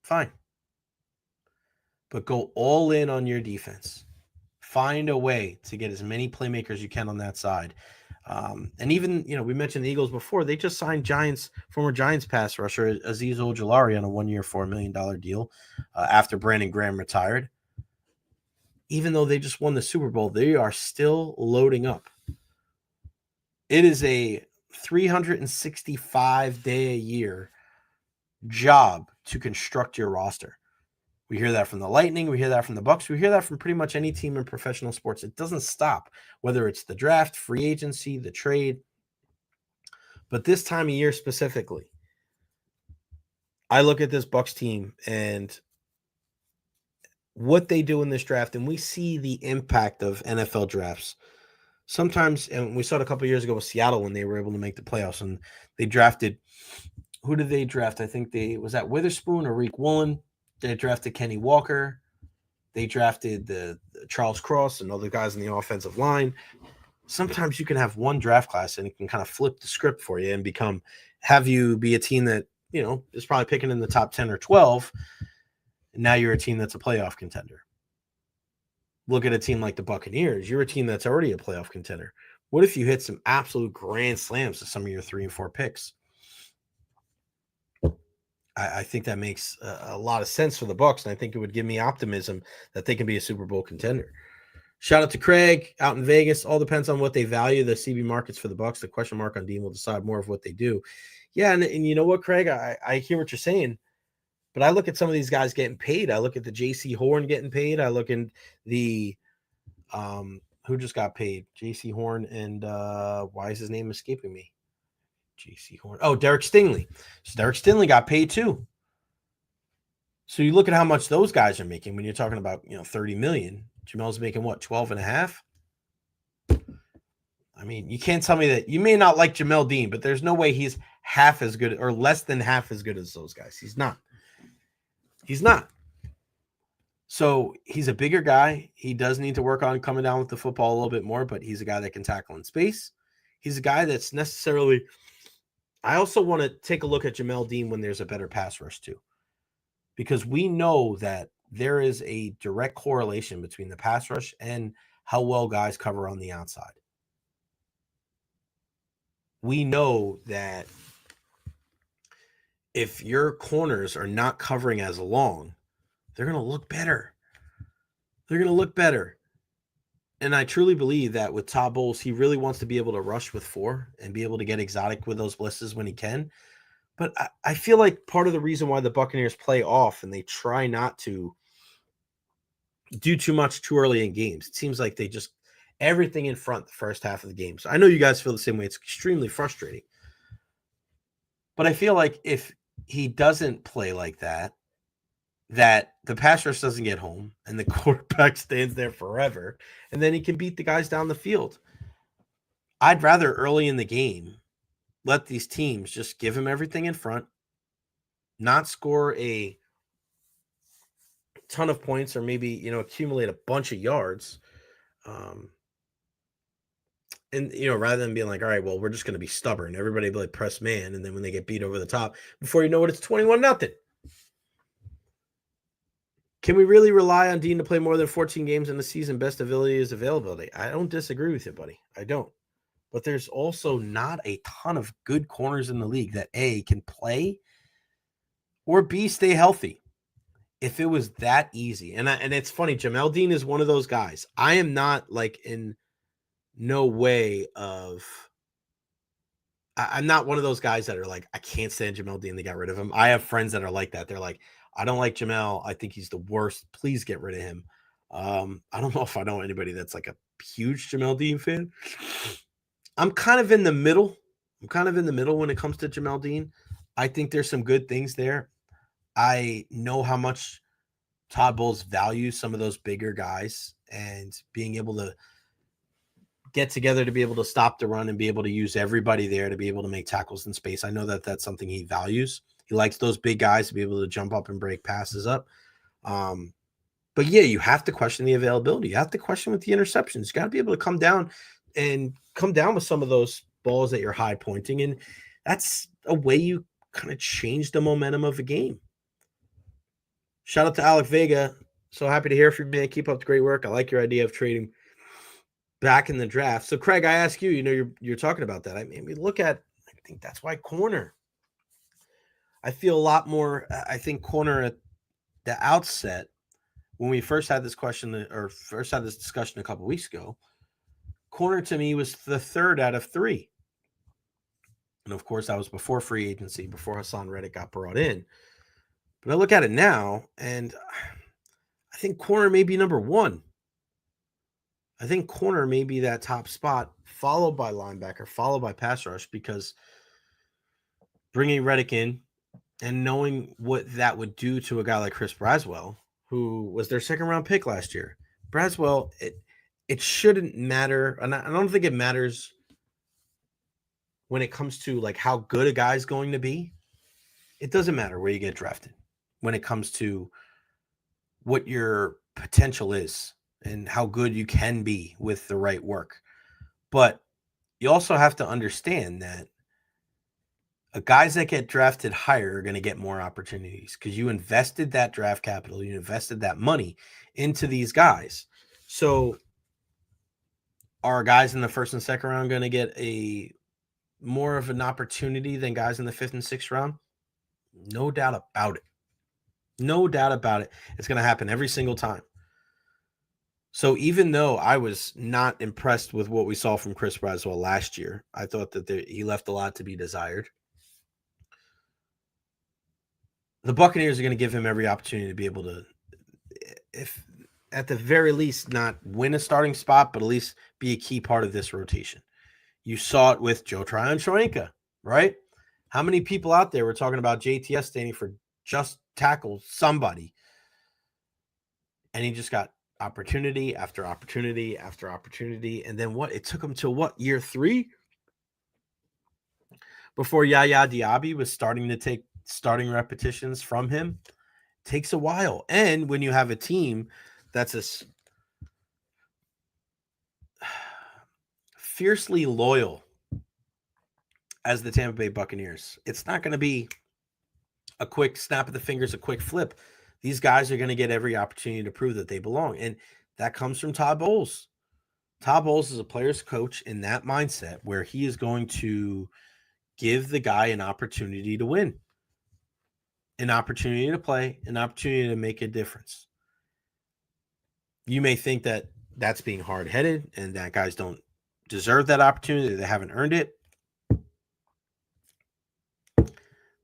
fine. But go all in on your defense. Find a way to get as many playmakers you can on that side. And even, we mentioned the Eagles before. They just signed former Giants pass rusher Azeez Ojulari on a 1-year, $4 million deal after Brandon Graham retired. Even though they just won the Super Bowl, they are still loading up. It is a 365-day-a-year job to construct your roster. We hear that from the Lightning. We hear that from the Bucs. We hear that from pretty much any team in professional sports. It doesn't stop, whether it's the draft, free agency, the trade. But this time of year specifically, I look at this Bucs team and what they do in this draft, and we see the impact of NFL drafts. Sometimes, and we saw it a couple of years ago with Seattle when they were able to make the playoffs, and they drafted – who did they draft? I think was that Witherspoon or Reek Woolen? They drafted Kenny Walker. They drafted the Charles Cross and other guys in the offensive line. Sometimes you can have one draft class and it can kind of flip the script for you and have you be a team that, is probably picking in the top 10 or 12. And now you're a team that's a playoff contender. Look at a team like the Buccaneers. You're a team that's already a playoff contender. What if you hit some absolute grand slams to some of your 3 and 4 picks? I think that makes a lot of sense for the Bucs, and I think it would give me optimism that they can be a Super Bowl contender. Shout out to Craig out in Vegas. All depends on what they value the CB markets for the Bucs. The question mark on Dean will decide more of what they do. Yeah, and you know what, Craig? I hear what you're saying, but I look at some of these guys getting paid. I look at the J.C. Horn getting paid. I look at the who just got paid? J.C. Horn and why is his name escaping me? J.C. Horn. Oh, Derek Stingley. So Derek Stingley got paid too. So you look at how much those guys are making when you're talking about, $30 million. Jamel's making what, 12 and a half? I mean, you can't tell me that. You may not like Jamel Dean, but there's no way he's half as good or less than half as good as those guys. He's not. He's not. So he's a bigger guy. He does need to work on coming down with the football a little bit more, but he's a guy that can tackle in space. He's a guy that's necessarily. I also want to take a look at Jamel Dean when there's a better pass rush too, because we know that there is a direct correlation between the pass rush and how well guys cover on the outside. We know that if your corners are not covering as long, they're going to look better. They're going to look better. And I truly believe that with Todd Bowles, he really wants to be able to rush with 4 and be able to get exotic with those blitzes when he can. But I feel like part of the reason why the Buccaneers play off and they try not to do too much too early in games, it seems like they just everything in front the first half of the game. So I know you guys feel the same way. It's extremely frustrating. But I feel like if he doesn't play like that the pass rush doesn't get home and the quarterback stands there forever, and then he can beat the guys down the field. I'd rather early in the game let these teams just give him everything in front, not score a ton of points or maybe, accumulate a bunch of yards. And, rather than being like, all right, well, we're just going to be stubborn. Everybody be like press man. And then when they get beat over the top, before you know it, it's 21-0. Can we really rely on Dean to play more than 14 games in the season? Best ability is availability. I don't disagree with you, buddy. I don't. But there's also not a ton of good corners in the league that A, can play, or B, stay healthy. If it was that easy. And it's funny, Jamel Dean is one of those guys. I am not like in no way of I'm not one of those guys that are like, I can't stand Jamel Dean. They got rid of him. I have friends that are like that. They're like, I don't like Jamel. I think he's the worst. Please get rid of him. I don't know if I know anybody that's like a huge Jamel Dean fan. I'm kind of in the middle. When it comes to Jamel Dean. I think there's some good things there. I know how much Todd Bowles values some of those bigger guys and being able to get together to be able to stop the run and be able to use everybody there to be able to make tackles in space. I know that that's something he values. He likes those big guys to be able to jump up and break passes up. But yeah, you have to question the availability. You have to question with the interceptions. You got to be able to come down with some of those balls that you're high pointing. And that's a way you kind of change the momentum of a game. Shout out to Alec Vega. So happy to hear from you, man. Keep up the great work. I like your idea of trading back in the draft. So Craig, I ask you, you're talking about that. I mean, I think that's why corner. I feel a lot more. I think corner at the outset, when we first had this question or first had this discussion a couple weeks ago, corner to me was the 3rd out of 3. And of course, that was before free agency, before Hassan Reddick got brought in. But I look at it now, and I think corner may be number 1. I think corner may be that top spot, followed by linebacker, followed by pass rush, because bringing Reddick in and knowing what that would do to a guy like Chris Braswell, who was their 2nd-round pick last year. Braswell, it shouldn't matter, and I don't think it matters when it comes to like how good a guy's going to be. It doesn't matter where you get drafted when it comes to what your potential is and how good you can be with the right work. But you also have to understand that guys that get drafted higher are going to get more opportunities because you invested that draft capital, you invested that money into these guys. So are guys in the 1st and 2nd round going to get a more of an opportunity than guys in the 5th and 6th round? No doubt about it. No doubt about it. It's going to happen every single time. So even though I was not impressed with what we saw from Chris Braswell last year, I thought that he left a lot to be desired. The Buccaneers are going to give him every opportunity to be able to, at the very least, not win a starting spot, but at least be a key part of this rotation. You saw it with Joe Tryon-Shoyinka, right? How many people out there were talking about JTS standing for just tackle somebody? And he just got opportunity after opportunity after opportunity. And then what? It took him to what, year 3? Before Yaya Diaby was starting to take starting repetitions from him. It takes a while. And when you have a team that's as fiercely loyal as the Tampa Bay Buccaneers, it's not going to be a quick snap of the fingers, a quick flip. These guys are going to get every opportunity to prove that they belong. And that comes from Todd Bowles. Todd Bowles is a player's coach in that mindset where he is going to give the guy an opportunity to win, an opportunity to play, an opportunity to make a difference. You may think that that's being hard-headed and that guys don't deserve that opportunity, they haven't earned it.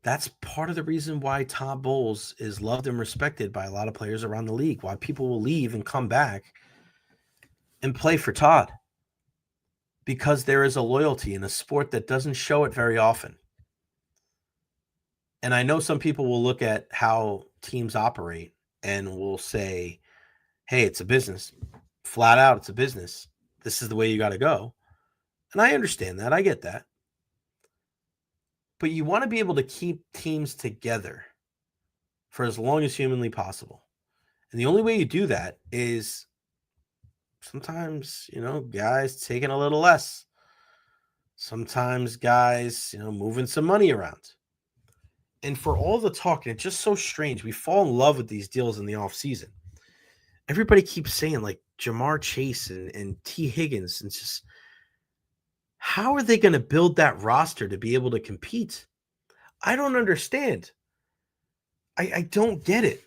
That's part of the reason why Todd Bowles is loved and respected by a lot of players around the league, why people will leave and come back and play for Todd, because there is a loyalty in a sport that doesn't show it very often. And I know some people will look at how teams operate and will say, hey, it's a business. Flat out, it's a business. This is the way you got to go. And I understand that. I get that. But you want to be able to keep teams together for as long as humanly possible. And the only way you do that is sometimes, guys taking a little less. Sometimes guys, moving some money around. And for all the talk, and it's just so strange. We fall in love with these deals in the offseason. Everybody keeps saying like Jamar Chase and T. Higgins. And it's just, how are they going to build that roster to be able to compete? I don't understand. I don't get it.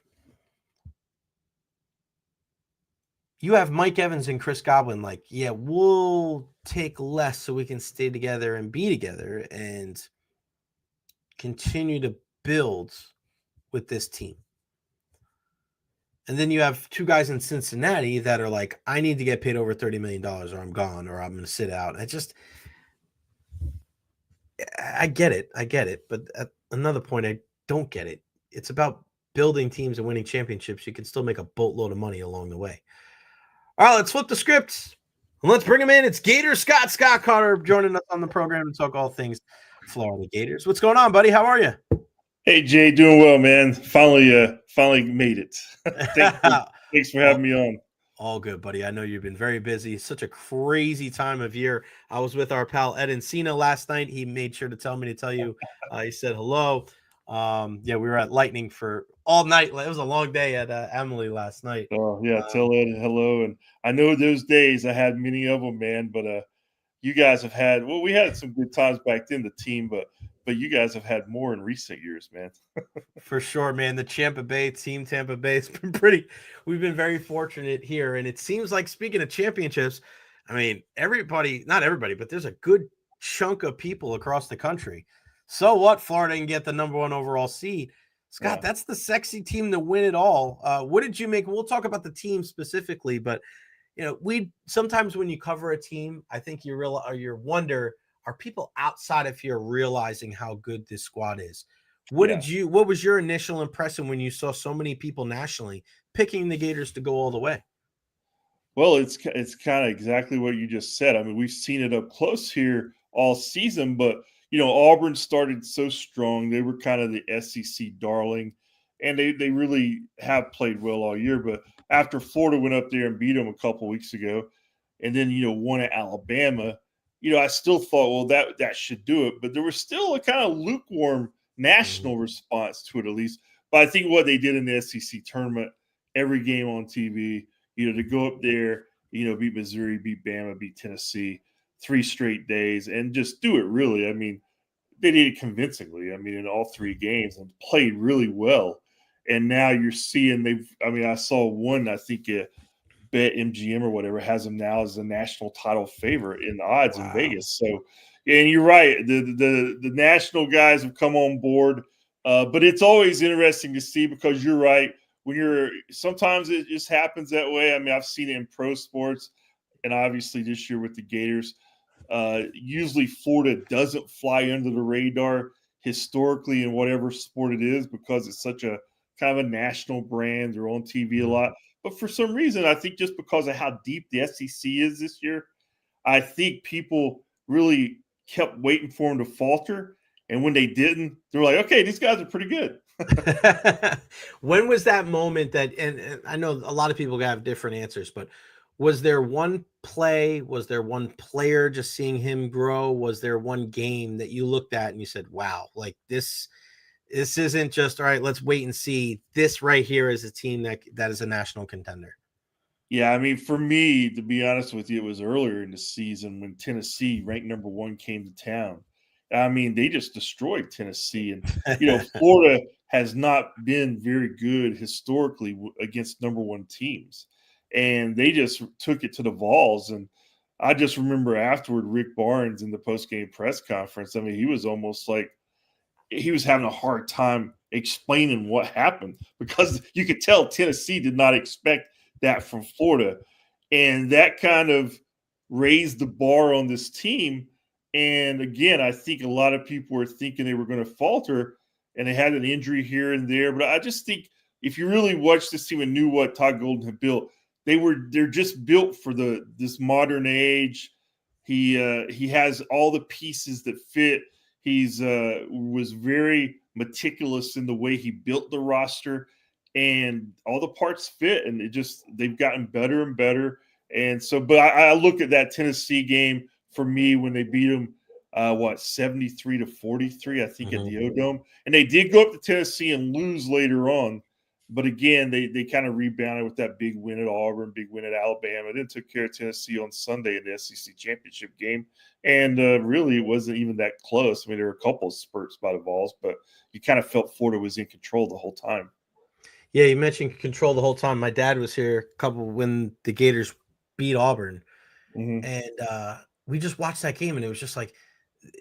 You have Mike Evans and Chris Godwin like, yeah, we'll take less so we can stay together and be together and continue to build with this team. And then you have two guys in Cincinnati that are like, I need to get paid over $30 million or I'm gone or I'm going to sit out. I get it. But at another point, I don't get it. It's about building teams and winning championships. You can still make a boatload of money along the way. All right, let's flip the script. And let's bring him in. It's Gator Scott Carter joining us on the program to talk all things Florida Gators. What's going on, buddy? How are you? Hey, Jay, doing well, man. Finally made it. Thanks for having me on. All good, buddy. I know you've been very busy. Such a crazy time of year. I was with our pal Ed Encina last night. He made sure to tell me to tell you. He said hello. We were at Lightning for all night. It was a long day at Emily last night. Oh, yeah. Tell Ed hello. And I know those days I had many of them, man. But you guys have had – we had some good times back then, the team, but you guys have had more in recent years, man. For sure, man. The Tampa Bay team, Tampa Bay, has been we've been very fortunate here. And it seems like, speaking of championships, I mean, not everybody, but there's a good chunk of people across the country. So what? Florida can get the number 1 overall seed. Scott, That's the sexy team to win it all. What did you make? We'll talk about the team specifically, but we sometimes when you cover a team, I think you wonder, are people outside of here realizing how good this squad is? What was your initial impression when you saw so many people nationally picking the Gators to go all the way? Well, it's kind of exactly what you just said. I mean, we've seen it up close here all season, but Auburn started so strong. They were kind of the SEC darling, and they really have played well all year. But after Florida went up there and beat them a couple weeks ago, and then won at Alabama, I still thought, well, that should do it. But there was still a kind of lukewarm national response to it, at least. But I think what they did in the SEC tournament, every game on TV, to go up there, beat Missouri, beat Bama, beat Tennessee, 3 straight days, and just do it really. I mean, they did it convincingly. I mean, in all 3 games, and played really well. And now you're seeing I saw one, I think Bet MGM or whatever has them now as the national title favorite in the odds in Vegas. So, and you're right, the national guys have come on board, but it's always interesting to see because you're right. sometimes it just happens that way. I mean, I've seen it in pro sports, and obviously this year with the Gators. Usually Florida doesn't fly under the radar historically in whatever sport it is because it's such a kind of a national brand. They're on TV a lot. But for some reason, I think just because of how deep the SEC is this year, I think people really kept waiting for them to falter. And when they didn't, they were like, okay, these guys are pretty good. When was that moment that, and I know a lot of people have different answers, but was there one play? Was there one player just seeing him grow? Was there one game that you looked at and you said, wow, like this isn't just, all right, let's wait and see. This right here is a team that is a national contender. Yeah, I mean, for me, to be honest with you, it was earlier in the season when Tennessee, ranked number 1, came to town. I mean, they just destroyed Tennessee. And, Florida has not been very good historically against number 1 teams. And they just took it to the Vols. And I just remember afterward, Rick Barnes in the postgame press conference, I mean, he was almost like he was having a hard time explaining what happened because you could tell Tennessee did not expect that from Florida. And that kind of raised the bar on this team. And again, I think a lot of people were thinking they were going to falter, and they had an injury here and there. But I just think if you really watched this team and knew what Todd Golden had built, they're just built for this modern age. He has all the pieces that fit. He's was very meticulous in the way he built the roster, and all the parts fit. And they've gotten better and better. And so, but I look at that Tennessee game for me when they beat them, 73-43, I think, at the O-Dome. And they did go up to Tennessee and lose later on. But again, they kind of rebounded with that big win at Auburn, big win at Alabama, then took care of Tennessee on Sunday in the SEC championship game. And really, it wasn't even that close. I mean, there were a couple of spurts by the Vols, but you kind of felt Florida was in control the whole time. Yeah, you mentioned control the whole time. My dad was here when the Gators beat Auburn. And we just watched that game, and it was just like,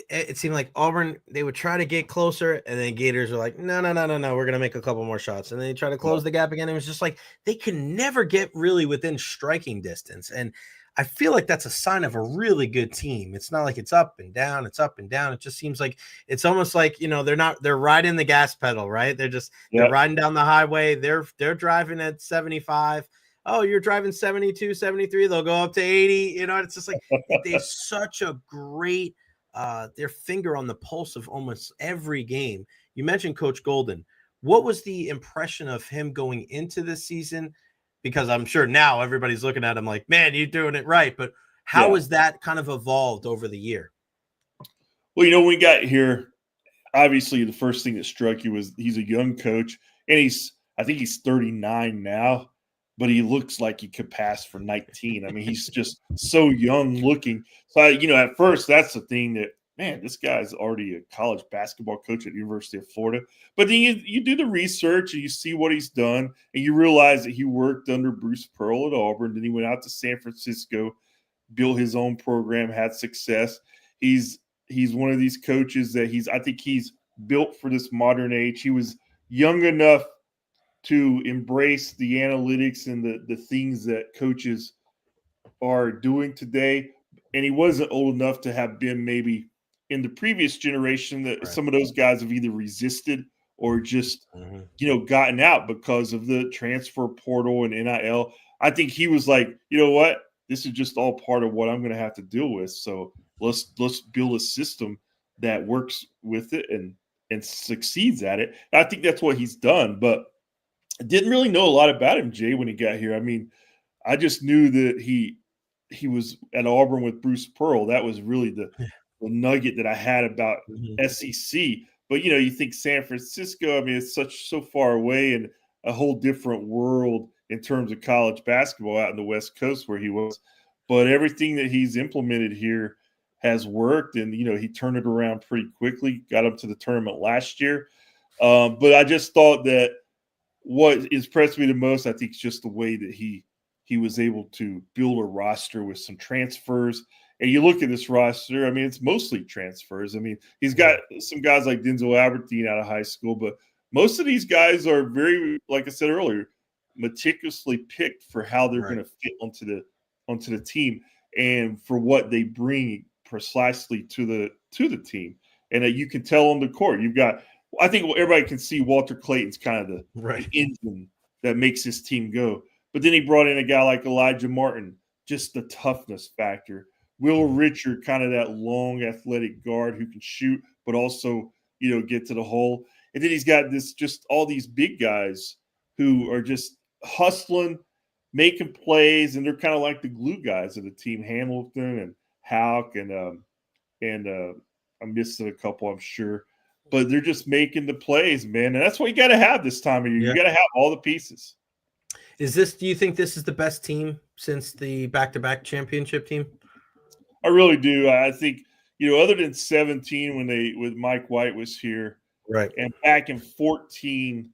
it seemed like Auburn, they would try to get closer, and then Gators were like, no, we're going to make a couple more shots. And then they try to close the gap again. It was just like they can never get really within striking distance. And I feel like that's a sign of a really good team. It's not like it's up and down. It's up and down. It just seems like it's almost like, they're riding the gas pedal, right? They're riding down the highway. They're driving at 75. Oh, you're driving 72, 73. They'll go up to 80. It's just like they're such a great their finger on the pulse of almost every game. You mentioned Coach Golden. What was the impression of him going into this season? Because I'm sure now everybody's looking at him like, man, you're doing it right. But how has that kind of evolved over the year? Well, when we got here, obviously the first thing that struck you was he's a young coach, and I think he's 39 now, but he looks like he could pass for 19. I mean, he's just so young looking. So, at first, that's the thing that, man, this guy's already a college basketball coach at the University of Florida. But then you do the research and you see what he's done, and you realize that he worked under Bruce Pearl at Auburn. Then he went out to San Francisco, built his own program, had success. He's one of these coaches that I think he's built for this modern age. He was young enough to embrace the analytics and the things that coaches are doing today. And he wasn't old enough to have been maybe in the previous generation that some of those guys have either resisted or just, gotten out because of the transfer portal and NIL. I think he was like, you know what? This is just all part of what I'm going to have to deal with. So let's build a system that works with it and succeeds at it. And I think that's what he's done. But I didn't really know a lot about him, Jay, when he got here. I mean, I just knew that he was at Auburn with Bruce Pearl. That was really the nugget that I had about SEC. But, you think San Francisco, I mean, it's so far away and a whole different world in terms of college basketball out in the West Coast where he was. But everything that he's implemented here has worked. And, he turned it around pretty quickly, got up to the tournament last year. But I just thought that what impressed me the most, I think, is just the way that he was able to build a roster with some transfers. And you look at this roster, I mean, it's mostly transfers. I mean, he's got some guys like Denzel Aberdeen out of high school, but most of these guys are very, like I said earlier, meticulously picked for how they're going to fit onto the team and for what they bring precisely to the team, and that you can tell on the court. You've got, I think everybody can see Walter Clayton's kind of the engine that makes his team go. But then he brought in a guy like Elijah Martin, just the toughness factor. Will Richard, kind of that long athletic guard who can shoot, but also, get to the hole. And then he's got just all these big guys who are just hustling, making plays, and they're kind of like the glue guys of the team, Hamilton and Houck, and I'm missing a couple, I'm sure. But they're just making the plays, man. And that's what you got to have this time of year. You got to have all the pieces. Do you think this is the best team since the back-to-back championship team? I really do. I think, other than 17 when Mike White was here, right, and back in 14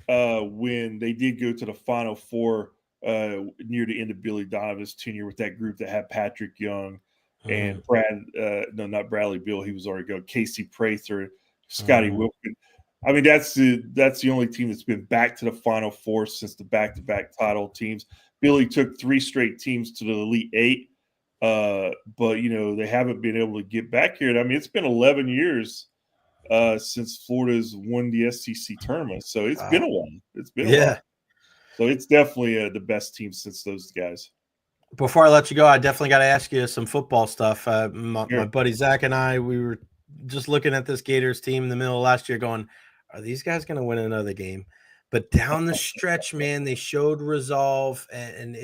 when they did go to the Final Four near the end of Billy Donovan's tenure with that group that had Patrick Young and not Bradley Beal. He was already gone. Casey Prather, Scotty Wilkin. I mean, that's the only team that's been back to the Final Four since the back-to-back title teams. Billy took 3 straight teams to the Elite Eight, but they haven't been able to get back here. I mean, it's been 11 years since Florida's won the SEC tournament, so it's been a while. It's been a while. So it's definitely the best team since those guys. Before I let you go, I definitely got to ask you some football stuff. My buddy Zach and I, we were just looking at this Gators team in the middle of last year going, are these guys going to win another game? But down the stretch, man, they showed resolve, and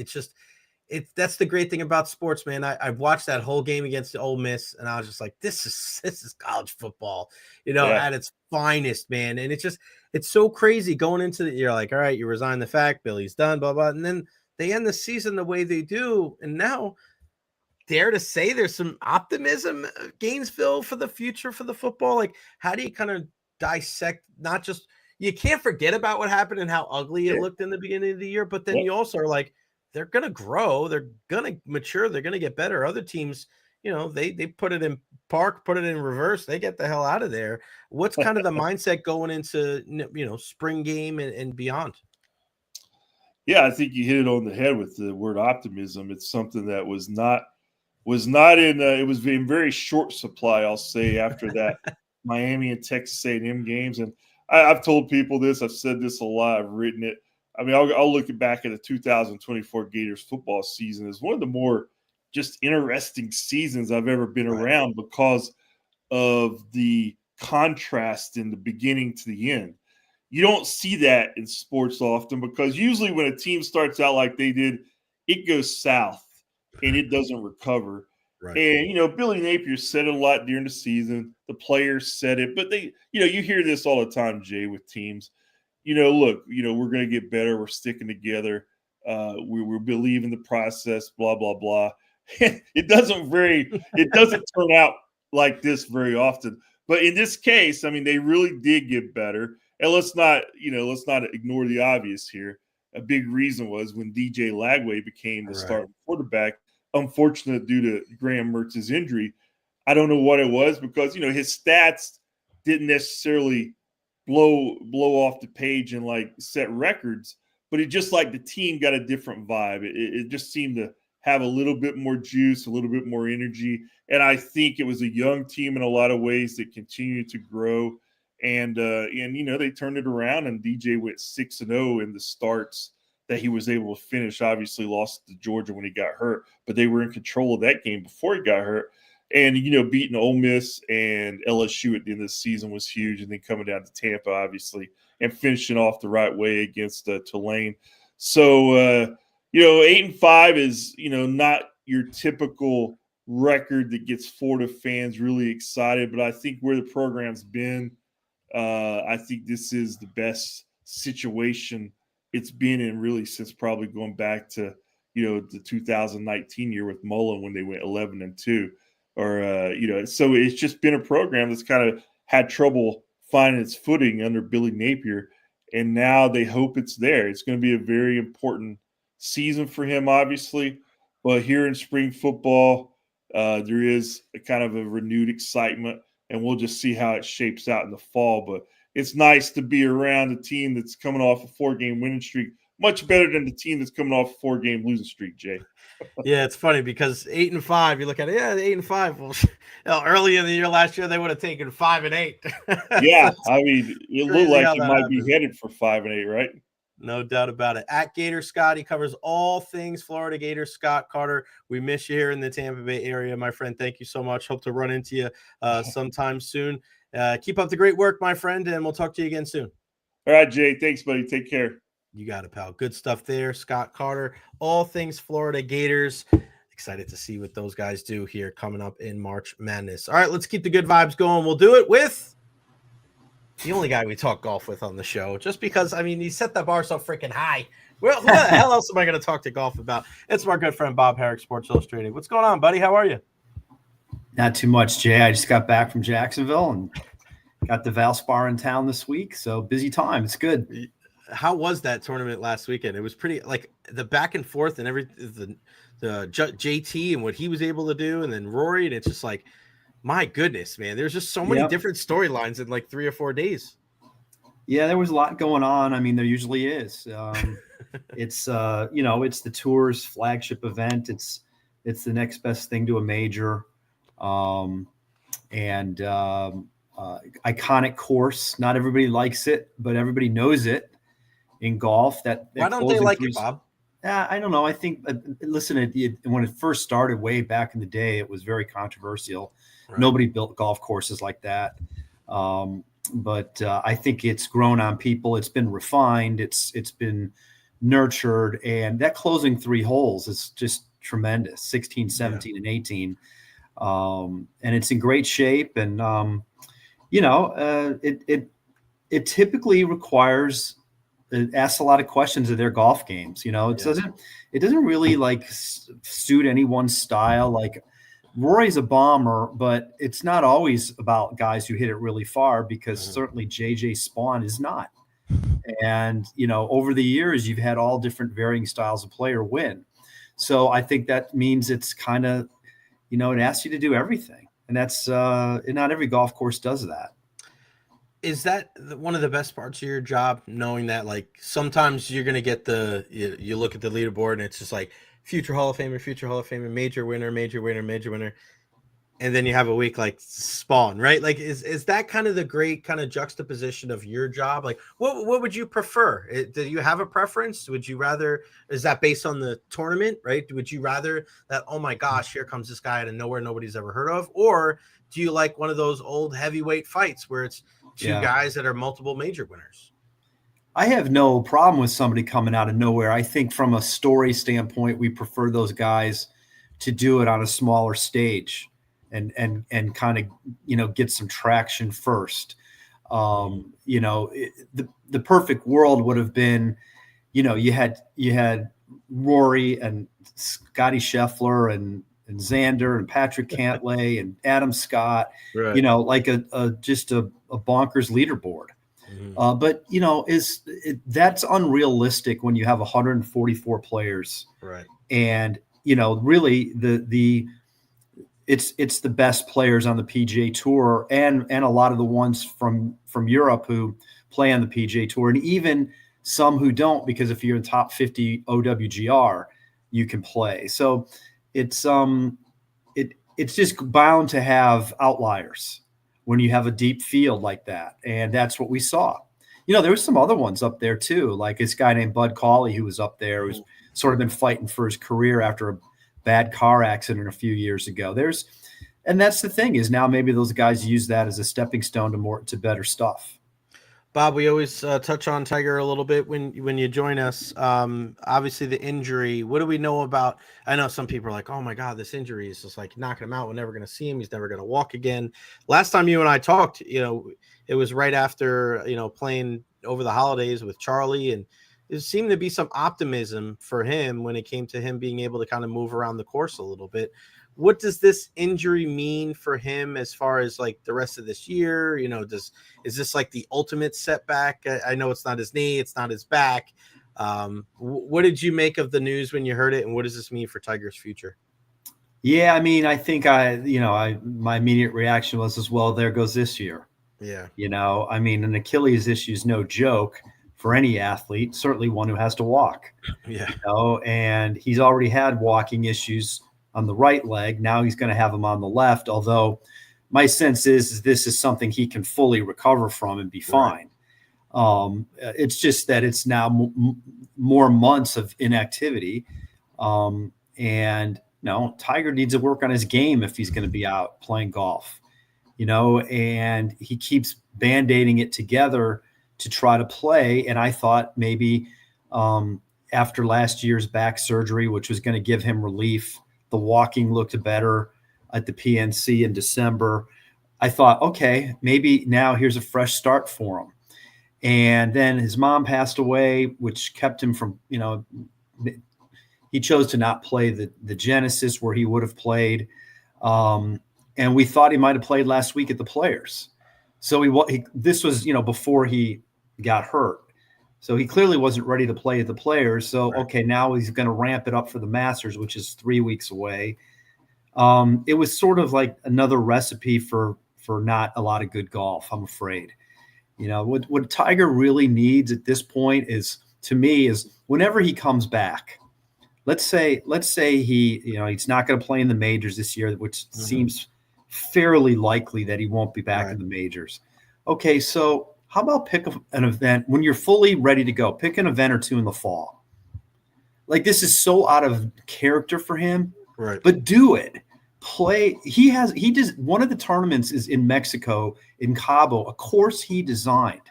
that's the great thing about sports, man. I watched that whole game against Ole Miss, and I was just like, this is college football, at its finest, man. And it's so crazy going into you're like, all right, you resign the fact, Billy's done, blah, blah. And then they end the season the way they do. And now dare to say there's some optimism, Gainesville, for the future for the football. Like, how do you kind of dissect, not just, you can't forget about what happened and how ugly it looked in the beginning of the year, but then you also are like, they're going to grow, they're going to mature, they're going to get better. Other teams, they put it in park, put it in reverse, they get the hell out of there. What's kind of the mindset going into, spring game and beyond? Yeah, I think you hit it on the head with the word optimism. It's something that was not in it was in very short supply, I'll say, after that Miami and Texas A&M games. And I've told people this, I've said this a lot, I've written it. I mean, I'll look back at the 2024 Gators football season as one of the more just interesting seasons I've ever been around because of the contrast in the beginning to the end. You don't see that in sports often because usually when a team starts out like they did, it goes south and it doesn't recover. Right. And, Billy Napier said it a lot during the season. The players said it, but they, you hear this all the time, Jay, with teams. Look, we're going to get better. We're sticking together. We believe in the process, blah, blah, blah. It doesn't turn out like this very often. But in this case, I mean, they really did get better. And let's not ignore the obvious here. A big reason was when DJ Lagway became the starting quarterback, unfortunate due to Graham Mertz's injury. I don't know what it was because, his stats didn't necessarily blow off the page and like set records, but it just like the team got a different vibe. It just seemed to have a little bit more juice, a little bit more energy. And I think it was a young team in a lot of ways that continued to grow. And they turned it around, and DJ went 6-0 in the starts that he was able to finish. Obviously lost to Georgia when he got hurt, but they were in control of that game before he got hurt. And, beating Ole Miss and LSU at the end of the season was huge. And then coming down to Tampa, obviously, and finishing off the right way against Tulane. So, 8-5 is, not your typical record that gets Florida fans really excited. But I think where the program's been, I think this is the best situation it's been in really since probably going back to, the 2019 year with Mullen when they went 11-2. So it's just been a program that's kind of had trouble finding its footing under Billy Napier, and now they hope it's there. It's going to be a very important season for him, obviously, but here in spring football, there is a kind of a renewed excitement, and we'll just see how it shapes out in the fall. But it's nice to be around a team that's coming off a 4-game winning streak, much better than the team that's coming off a 4-game losing streak, Jay. Yeah, it's funny because 8-5, you look at it, 8-5. Well, early in the year last year, they would have taken 5-8. Yeah, I mean, it looked like it might happens. be headed for 5-8, right? No doubt about it. At Gator Scott, he covers all things Florida Gators. Scott Carter, we miss you here in the Tampa Bay area, my friend. Thank you so much. Hope to run into you sometime soon. Keep up the great work, my friend, and we'll talk to you again soon. All right, Jay. Thanks, buddy. Take care. You got it, pal. Good stuff there. Scott Carter, all things Florida Gators. Excited to see what those guys do here coming up in March Madness. All right, let's keep the good vibes going. We'll do it with the only guy we talk golf with on the show, just because, I mean, he set that bar so freaking high. Well, what the hell else am I going to talk to golf about? It's my good friend, Bob Harig, Sports Illustrated. What's going on, buddy? How are you? Not too much, Jay. I just got back from Jacksonville and got the Valspar in town this week. So busy time. It's good. How was that tournament last weekend? It was pretty, like, the back and forth and everything, the JT and what he was able to do, and then Rory, and it's just like, my goodness, man, there's just so many different storylines in like 3 or 4 days. Yeah, there was a lot going on. I mean, there usually is. It's it's the tour's flagship event. It's the next best thing to a major, iconic course. Not everybody likes it, but everybody knows it in golf. Why don't they like it, Bob? I don't know. I think, listen, when it first started way back in the day, it was very controversial. Right. Nobody built golf courses like that. But I think it's grown on people. It's been refined. It's been nurtured. And that closing 3 holes is just tremendous, 16, 17, and 18. And it's in great shape. And, it typically requires – it asks a lot of questions of their golf games. It doesn't really like suit anyone's style. Like Rory's a bomber, but it's not always about guys who hit it really far, because certainly JJ Spawn is not. And, over the years, you've had all different varying styles of player win. So I think that means it's kind of, it asks you to do everything. And that's not every golf course does that. Is that one of the best parts of your job, knowing that, like, sometimes you're going to get you look at the leaderboard and it's just like future Hall of Famer, major winner. And then you have a week like Spawn, right? Like, is that kind of the great kind of juxtaposition of your job? Like, what would you prefer? Do you have a preference? Would you rather, is that based on the tournament, right? Would you rather that, oh my gosh, here comes this guy out of nowhere nobody's ever heard of? Or do you like one of those old heavyweight fights where it's two guys that are multiple major winners? I have no problem with somebody coming out of nowhere. I think from a story standpoint, we prefer those guys to do it on a smaller stage and kind of, get some traction first. The perfect world would have been, you had Rory and Scotty Scheffler and Xander and Patrick Cantlay and Adam Scott, right. Like just a bonkers leaderboard. But that's unrealistic when you have 144 players, right? And really it's the best players on the PGA Tour and a lot of the ones from Europe who play on the PGA Tour, and even some who don't, because if you're in top 50 OWGR, you can play. So it's just bound to have outliers when you have a deep field like that. And that's what we saw. There were some other ones up there too, like this guy named Bud Cauley, who was up there, who's sort of been fighting for his career after a bad car accident a few years ago. And that's the thing, is now maybe those guys use that as a stepping stone to better stuff. Bob, we always touch on Tiger a little bit when you join us. Obviously, the injury. What do we know about? I know some people are like, "Oh my God, this injury is just like knocking him out. We're never going to see him. He's never going to walk again." Last time you and I talked, it was right after playing over the holidays with Charlie, and there seemed to be some optimism for him when it came to him being able to kind of move around the course a little bit. What does this injury mean for him as far as like the rest of this year? Is this like the ultimate setback? I know it's not his knee, it's not his back. What did you make of the news when you heard it, and what does this mean for Tiger's future? Yeah, I mean, I think my immediate reaction was as well, there goes this year. Yeah. You know, I mean, an Achilles issue is no joke for any athlete, certainly one who has to walk. Yeah. You know, and he's already had walking issues on the right leg. Now he's going to have them on the left, although my sense is this is something he can fully recover from and be fine. It's just that it's now more months of inactivity. And no, Tiger needs to work on his game if he's going to be out playing golf, you know, and he keeps band-aiding it together to try to play. And I thought maybe after last year's back surgery, which was going to give him relief, the walking looked better at the PNC in December. I thought, okay, maybe now here's a fresh start for him. And then his mom passed away, which kept him from, you know, he chose to not play the Genesis where he would have played. And we thought he might have played last week at the Players. So this was, you know, before he got hurt. So he clearly wasn't ready to play at the Players. So, okay, now he's going to ramp it up for the Masters, which is 3 weeks away. It was sort of like another recipe for not a lot of good golf, I'm afraid. You know, what Tiger really needs at this point is, to me, is whenever he comes back, let's say he, you know, he's not going to play in the majors this year, which seems fairly likely that he won't be back in the majors. Okay, so how about pick an event when you're fully ready to go? Pick an event or two in the fall. Like, this is so out of character for him, but do it. Play. He does. One of the tournaments is in Mexico, in Cabo, a course he designed.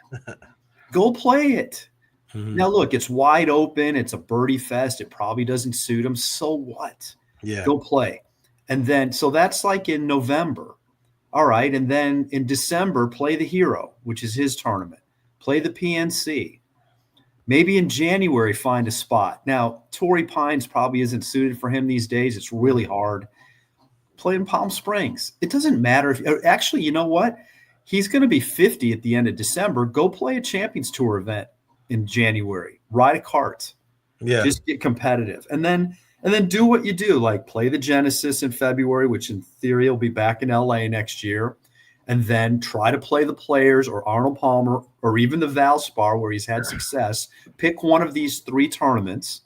Go play it. Now, look, it's wide open. It's a birdie fest. It probably doesn't suit him. So what? Yeah. Go play. And then, so that's like in November. All right. And then in December, play the Hero, which is his tournament. Play the PNC. Maybe in January, find a spot. Now, Torrey Pines probably isn't suited for him these days. It's really hard. Play in Palm Springs. It doesn't matter. Actually, you know what? He's going to be 50 at the end of December. Go play a Champions Tour event in January. Ride a cart. Yeah. Just get competitive. And then do what you do, like play the Genesis in February, which in theory will be back in LA next year. And then try to play the Players or Arnold Palmer or even the Valspar where he's had success. Pick one of these 3 tournaments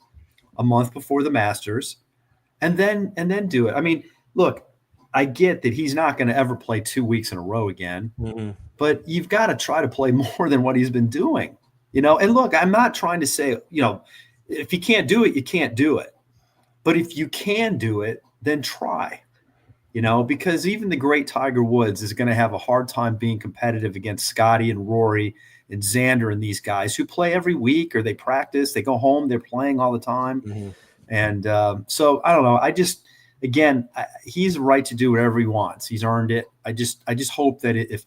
a month before the Masters and then do it. I mean, look, I get that he's not going to ever play 2 weeks in a row again, but you've got to try to play more than what he's been doing, you know? And look, I'm not trying to say, you know, if you can't do it, you can't do it. But if you can do it, then try, you know, because even the great Tiger Woods is going to have a hard time being competitive against Scotty and Rory and Xander and these guys who play every week or they practice, they go home, they're playing all the time. And so I don't know. Again, he's right to do whatever he wants. He's earned it. I just hope that if,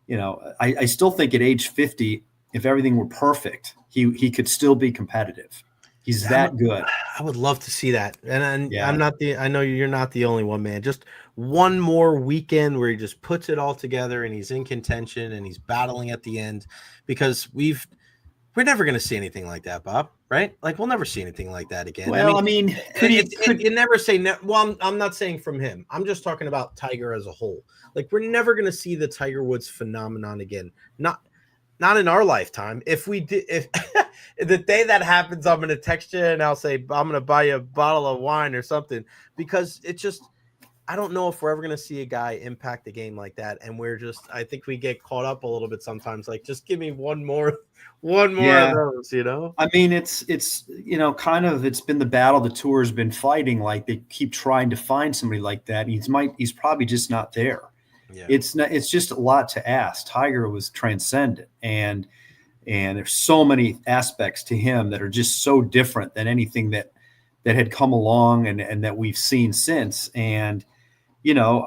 you know, I still think at age 50, if everything were perfect, he could still be competitive. He's that good. I would love to see that. And I know you're not the only one, man. Just one more weekend where he just puts it all together and he's in contention and he's battling at the end, because we're never going to see anything like that, Bob, right? Like, we'll never see anything like that again. Well, I mean could you never say well, I'm not saying from him. I'm just talking about Tiger as a whole. Like, we're never going to see the Tiger Woods phenomenon again. Not in our lifetime. If we did, if the day that happens, I'm going to text you and I'll say, I'm going to buy you a bottle of wine or something, because it's just, I don't know if we're ever going to see a guy impact the game like that. And I think we get caught up a little bit sometimes. Like, just give me one more of those, you know? I mean, it's, you know, kind of, it's been the battle the tour's been fighting. Like, they keep trying to find somebody like that. He's probably just not there. Yeah. It's just a lot to ask. Tiger was transcendent, and there's so many aspects to him that are just so different than anything that had come along and that we've seen since. And, you know,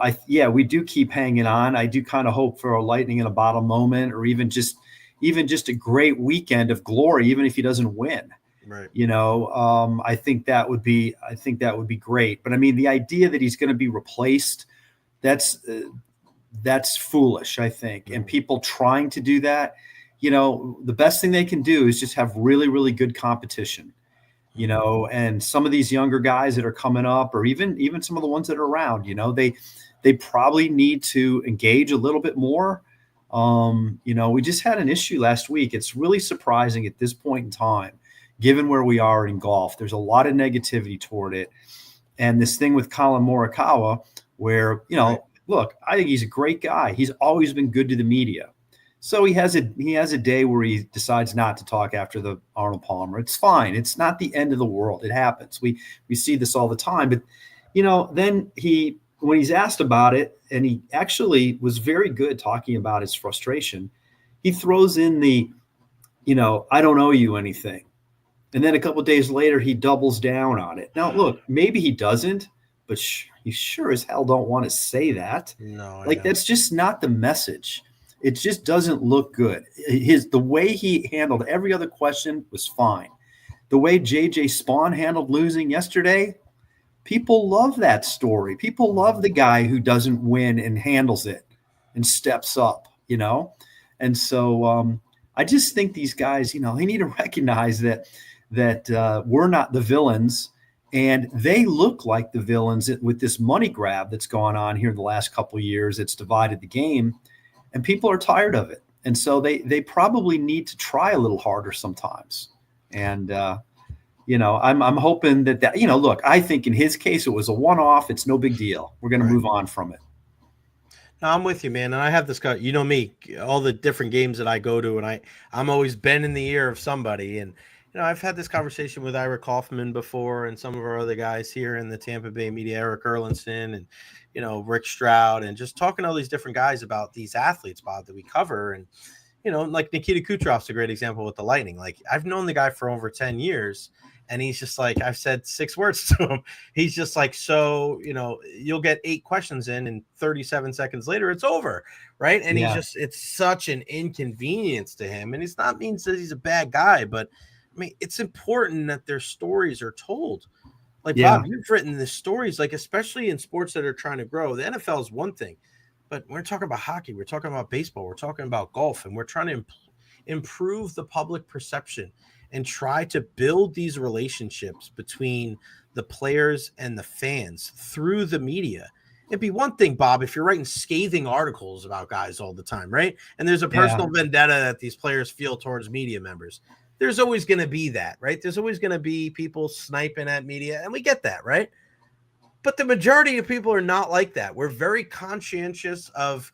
we do keep hanging on. I do kind of hope for a lightning in a bottle moment, or even just a great weekend of glory, even if he doesn't win. Right. You know, I think that would be great. But I mean, the idea that he's going to be replaced, that's foolish, I think. And people trying to do that, you know, the best thing they can do is just have really, really good competition, you know, and some of these younger guys that are coming up, or even some of the ones that are around, you know, they probably need to engage a little bit more. We just had an issue last week. It's really surprising at this point in time, given where we are in golf. There's a lot of negativity toward it. And this thing with Colin Morikawa, where, look, I think he's a great guy. He's always been good to the media. So he has a day where he decides not to talk after the Arnold Palmer. It's fine. It's not the end of the world. It happens. We see this all the time. But, then when he's asked about it, and he actually was very good talking about his frustration, he throws in the, I don't owe you anything. And then a couple of days later, he doubles down on it. Now, look, maybe he doesn't, but you sure as hell don't want to say that. No, that's just not the message. It just doesn't look good. The way he handled every other question was fine. The way JJ Spawn handled losing yesterday, people love that story. People love the guy who doesn't win and handles it and steps up, And so I just think these guys, they need to recognize that we're not the villains, and they look like the villains with this money grab that's gone on here in the last couple of years. It's divided the game, and people are tired of it. And so they probably need to try a little harder sometimes. And, I'm hoping that, look, I think in his case, it was a one-off. It's no big deal. We're going to move on from it. No, I'm with you, man. And I have this guy, me, all the different games that I go to, and I'm always bending the ear of somebody. And, I've had this conversation with Ira Kaufman before and some of our other guys here in the Tampa Bay media, Eric Erlinson and, Rick Stroud, and just talking to all these different guys about these athletes, Bob, that we cover. And, like Nikita Kucherov's a great example with the Lightning. Like, I've known the guy for over 10 years, and he's just like, I've said 6 words to him. He's just like, so, you'll get 8 questions in, and 37 seconds later, it's over. Right. And it's such an inconvenience to him. And it's not means that he's a bad guy, but I mean, it's important that their stories are told. Like, Bob, you've written the stories, like, especially in sports that are trying to grow. The NFL is one thing, but we're talking about hockey. We're talking about baseball. We're talking about golf, and we're trying to improve the public perception and try to build these relationships between the players and the fans through the media. It'd be one thing, Bob, if you're writing scathing articles about guys all the time, right? And there's a personal vendetta that these players feel towards media members. There's always going to be that, right? There's always going to be people sniping at media, and we get that, right? But the majority of people are not like that. We're very conscientious of,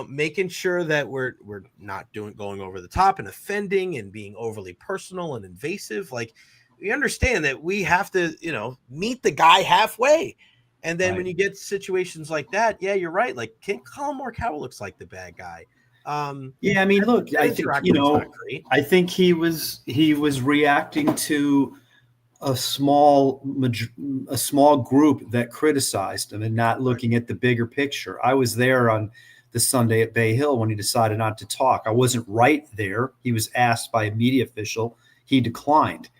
making sure that we're not going over the top and offending and being overly personal and invasive. Like, we understand that we have to, meet the guy halfway. And then when you get situations like that, you're right. Like, Colin Morikawa looks like the bad guy. I mean, look, I think, I think he was reacting to a small group that criticized him and not looking at the bigger picture. I was there on the Sunday at Bay Hill when he decided not to talk. I wasn't right there. He was asked by a media official. He declined.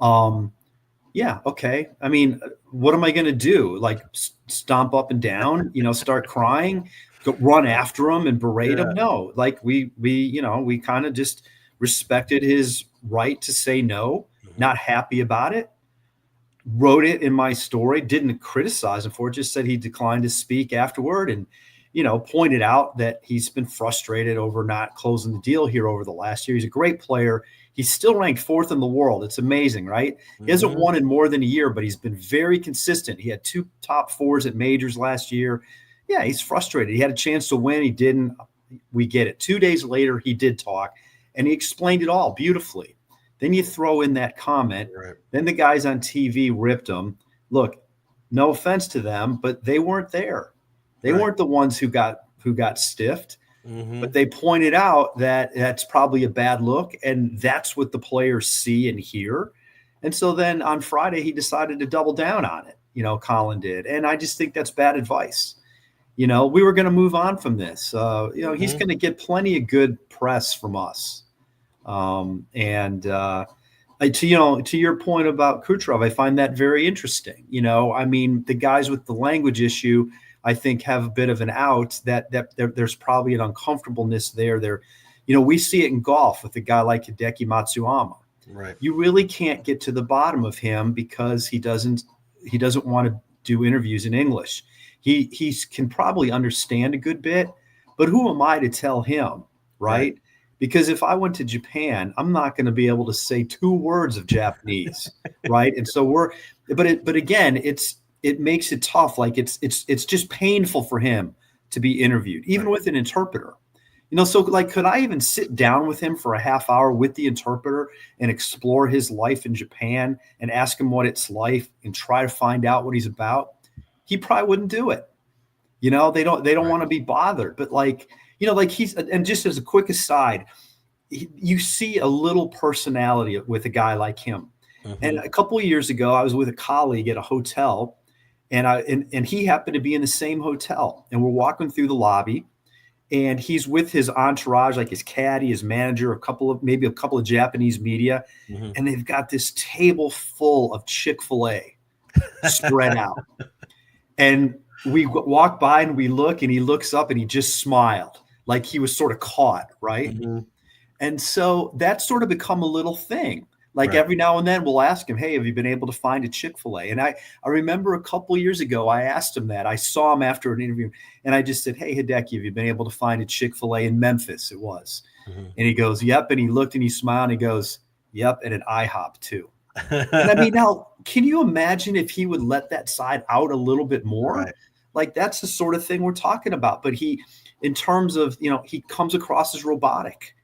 Okay. I mean, what am I going to do? Like, stomp up and down, start crying? Run after him and berate him? No, like we kind of just respected his right to say no, not happy about it, wrote it in my story, didn't criticize him for it, just said he declined to speak afterward, and, pointed out that he's been frustrated over not closing the deal here over the last year. He's a great player. He's still ranked 4th in the world. It's amazing, right? He hasn't won in more than a year, but he's been very consistent. He had 2 top 4s at majors last year. Yeah, he's frustrated. He had a chance to win. He didn't. We get it. 2 days later, he did talk, and he explained it all beautifully. Then you throw in that comment. Right. Then the guys on TV ripped him. Look, no offense to them, but they weren't there. They weren't the ones who got stiffed. But they pointed out that that's probably a bad look, and that's what the players see and hear. And so then on Friday, he decided to double down on it. Colin did. And I just think that's bad advice. We were going to move on from this. He's going to get plenty of good press from us. To your point about Kucherov, I find that very interesting. I mean, the guys with the language issue, I think, have a bit of an out that there's probably an uncomfortableness there. We see it in golf with a guy like Hideki Matsuyama. Right. You really can't get to the bottom of him because he doesn't want to do interviews in English. He can probably understand a good bit, But who am I to tell him, right? Because if I went to Japan, I'm not going to be able to say 2 words of Japanese, right? And so but again, it makes it tough. Like it's just painful for him to be interviewed, even with an interpreter. So like, could I even sit down with him for a half hour with the interpreter and explore his life in Japan and ask him what it's like and try to find out what he's about? He probably wouldn't do it. They don't want to be bothered. But like he's, and just as a quick aside, you see a little personality with a guy like him. Mm-hmm. And a couple of years ago, I was with a colleague at a hotel, and he happened to be in the same hotel, and we're walking through the lobby. And he's with his entourage, like his caddy, his manager, maybe a couple of Japanese media. Mm-hmm. And they've got this table full of Chick-fil-A spread out. And we walk by and we look, and he looks up and he just smiled like he was sort of caught, right? Mm-hmm. And so that's sort of become a little thing. Like every now and then we'll ask him, hey, have you been able to find a Chick-fil-A? And I remember a couple of years ago, I asked him that. I saw him after an interview, and I just said, hey, Hideki, have you been able to find a Chick-fil-A in Memphis? It was. Mm-hmm. And he goes, yep. And he looked and he smiled and he goes, yep, and an IHOP too. And I mean, now, can you imagine if he would let that side out a little bit more? Right. Like, that's the sort of thing we're talking about. But in terms of, he comes across as robotic,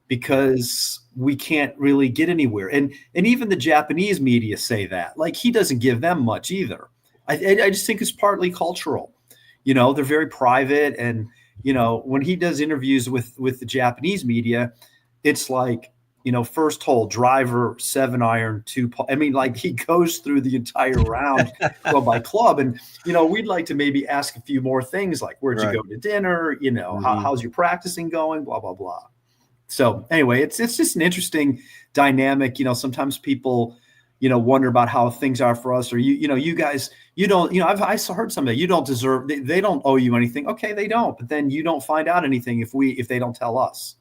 because we can't really get anywhere. And even the Japanese media say that. Like, he doesn't give them much either. I just think it's partly cultural. They're very private. And, when he does interviews with the Japanese media, it's like, first hole, driver, 7-iron, 2. I mean, like, he goes through the entire round club by club. And, we'd like to maybe ask a few more things like, where'd you go to dinner? Mm-hmm. How's your practicing going? Blah, blah, blah. So anyway, it's just an interesting dynamic. Sometimes people, wonder about how things are for us, or you guys, you don't, I heard something, you don't deserve, they don't owe you anything. Okay, they don't, but then you don't find out anything if they don't tell us.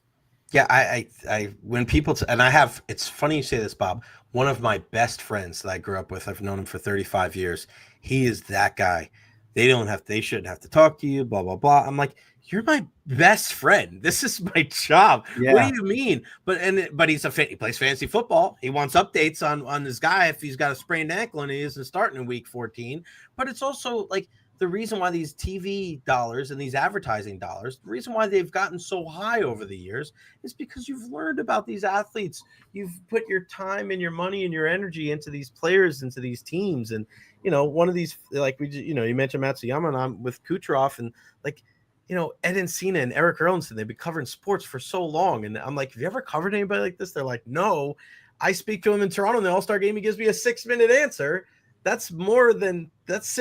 Yeah, I when people it's funny you say this, Bob. One of my best friends that I grew up with, I've known him for 35 years. He is that guy. They shouldn't have to talk to you, blah, blah, blah. I'm like, you're my best friend. This is my job. Yeah. What do you mean? But he plays fantasy football. He wants updates on this guy if he's got a sprained ankle and he isn't starting in week 14. But it's also like the reason why these TV dollars and these advertising dollars, the reason why they've gotten so high over the years is because you've learned about these athletes. You've put your time and your money and your energy into these players, into these teams. And, one of these, like you mentioned Matsuyama, and I'm with Kucherov, and like, Ed Encina and Eric Erlandson, they've been covering sports for so long. And I'm like, have you ever covered anybody like this? They're like, no. I speak to him in Toronto in the All-Star game. He gives me a 6-minute answer. That's 6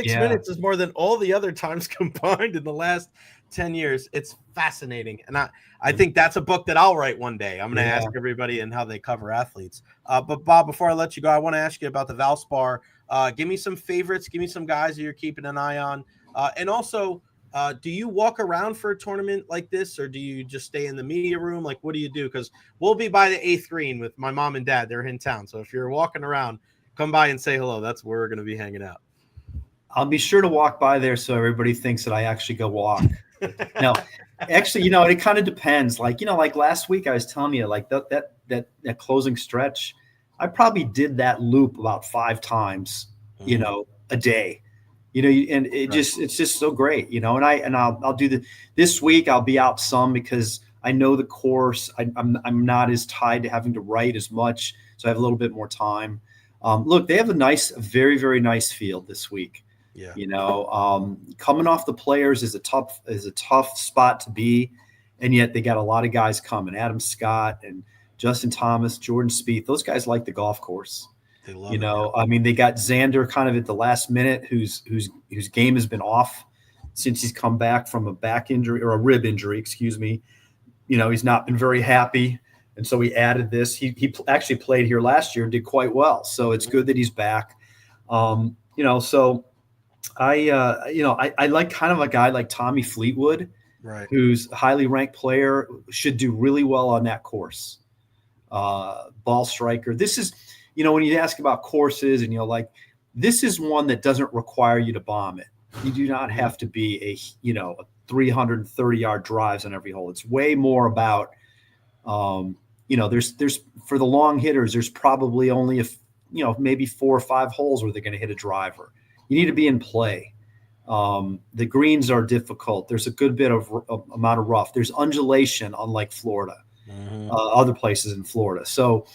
minutes is more than all the other times combined in the last 10 years. It's fascinating. And I think that's a book that I'll write one day. I'm going to ask everybody and how they cover athletes. But Bob, before I let you go, I want to ask you about the Valspar. Give me some favorites. Give me some guys that you're keeping an eye on. And also, do you walk around for a tournament like this, or do you just stay in the media room? Like, what do you do? Because we'll be by the 8th green with my mom and dad. They're in town. So if you're walking around, come by and say hello. That's where we're going to be hanging out. I'll be sure to walk by there so everybody thinks that I actually go walk. No, actually, it kind of depends. Like, like last week I was telling you, like that closing stretch, I probably did that loop about 5 times, a day. And it's just so great, and I'll do this week. I'll be out some because I know the course. I'm not as tied to having to write as much, so I have a little bit more time. Look, they have a very, very nice field this week. Yeah. Coming off the players is a tough spot to be, and yet they got a lot of guys coming. Adam Scott and Justin Thomas, Jordan Spieth. Those guys like the golf course. They love it. I mean, they got Xander kind of at the last minute, whose game has been off since he's come back from a back injury or a rib injury, excuse me. He's not been very happy. And so we added this. He actually played here last year and did quite well. So it's good that he's back. So I like kind of a guy like Tommy Fleetwood, right, who's a highly ranked player, should do really well on that course. Ball striker. This is, when you ask about courses and this is one that doesn't require you to bomb it. You do not have to be a 330-yard drives on every hole. It's way more about, there's for the long hitters, there's probably only maybe 4 or 5 holes where they're going to hit a driver. You need to be in play. The greens are difficult. There's a good bit of amount of rough. There's undulation, unlike Florida, other places in Florida. So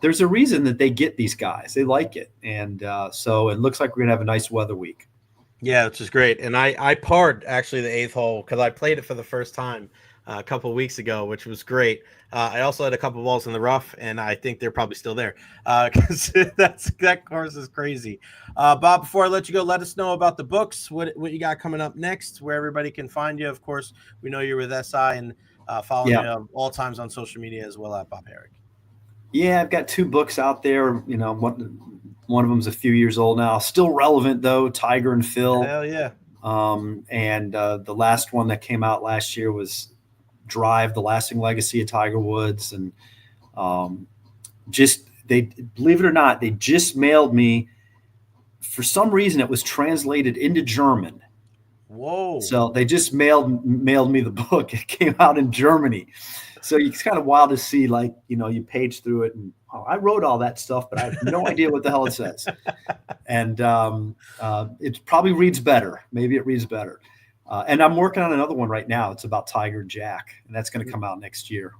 there's a reason that they get these guys. They like it. And so it looks like we're going to have a nice weather week. Yeah, which is great. And I parred actually the 8th hole because I played it for the first time a couple of weeks ago, which was great. I also had a couple balls in the rough, and I think they're probably still there because that course is crazy. Bob, before I let you go, let us know about the books, what you got coming up next, where everybody can find you. Of course, we know you're with SI and following you all times on social media as well at Bob Harig. Yeah, I've got 2 books out there. One of them's a few years old now, still relevant though. Tiger and Phil. Hell yeah. And the last one that came out last year was Drive: The Lasting Legacy of Tiger Woods. And they believe it or not, they just mailed me. For some reason, it was translated into German. Whoa! So they just mailed me the book. It came out in Germany. So it's kind of wild to see, you page through it and I wrote all that stuff, but I have no idea what the hell it says. And it probably reads better. Maybe it reads better. And I'm working on another one right now. It's about Tiger and Jack, and that's going to come out next year.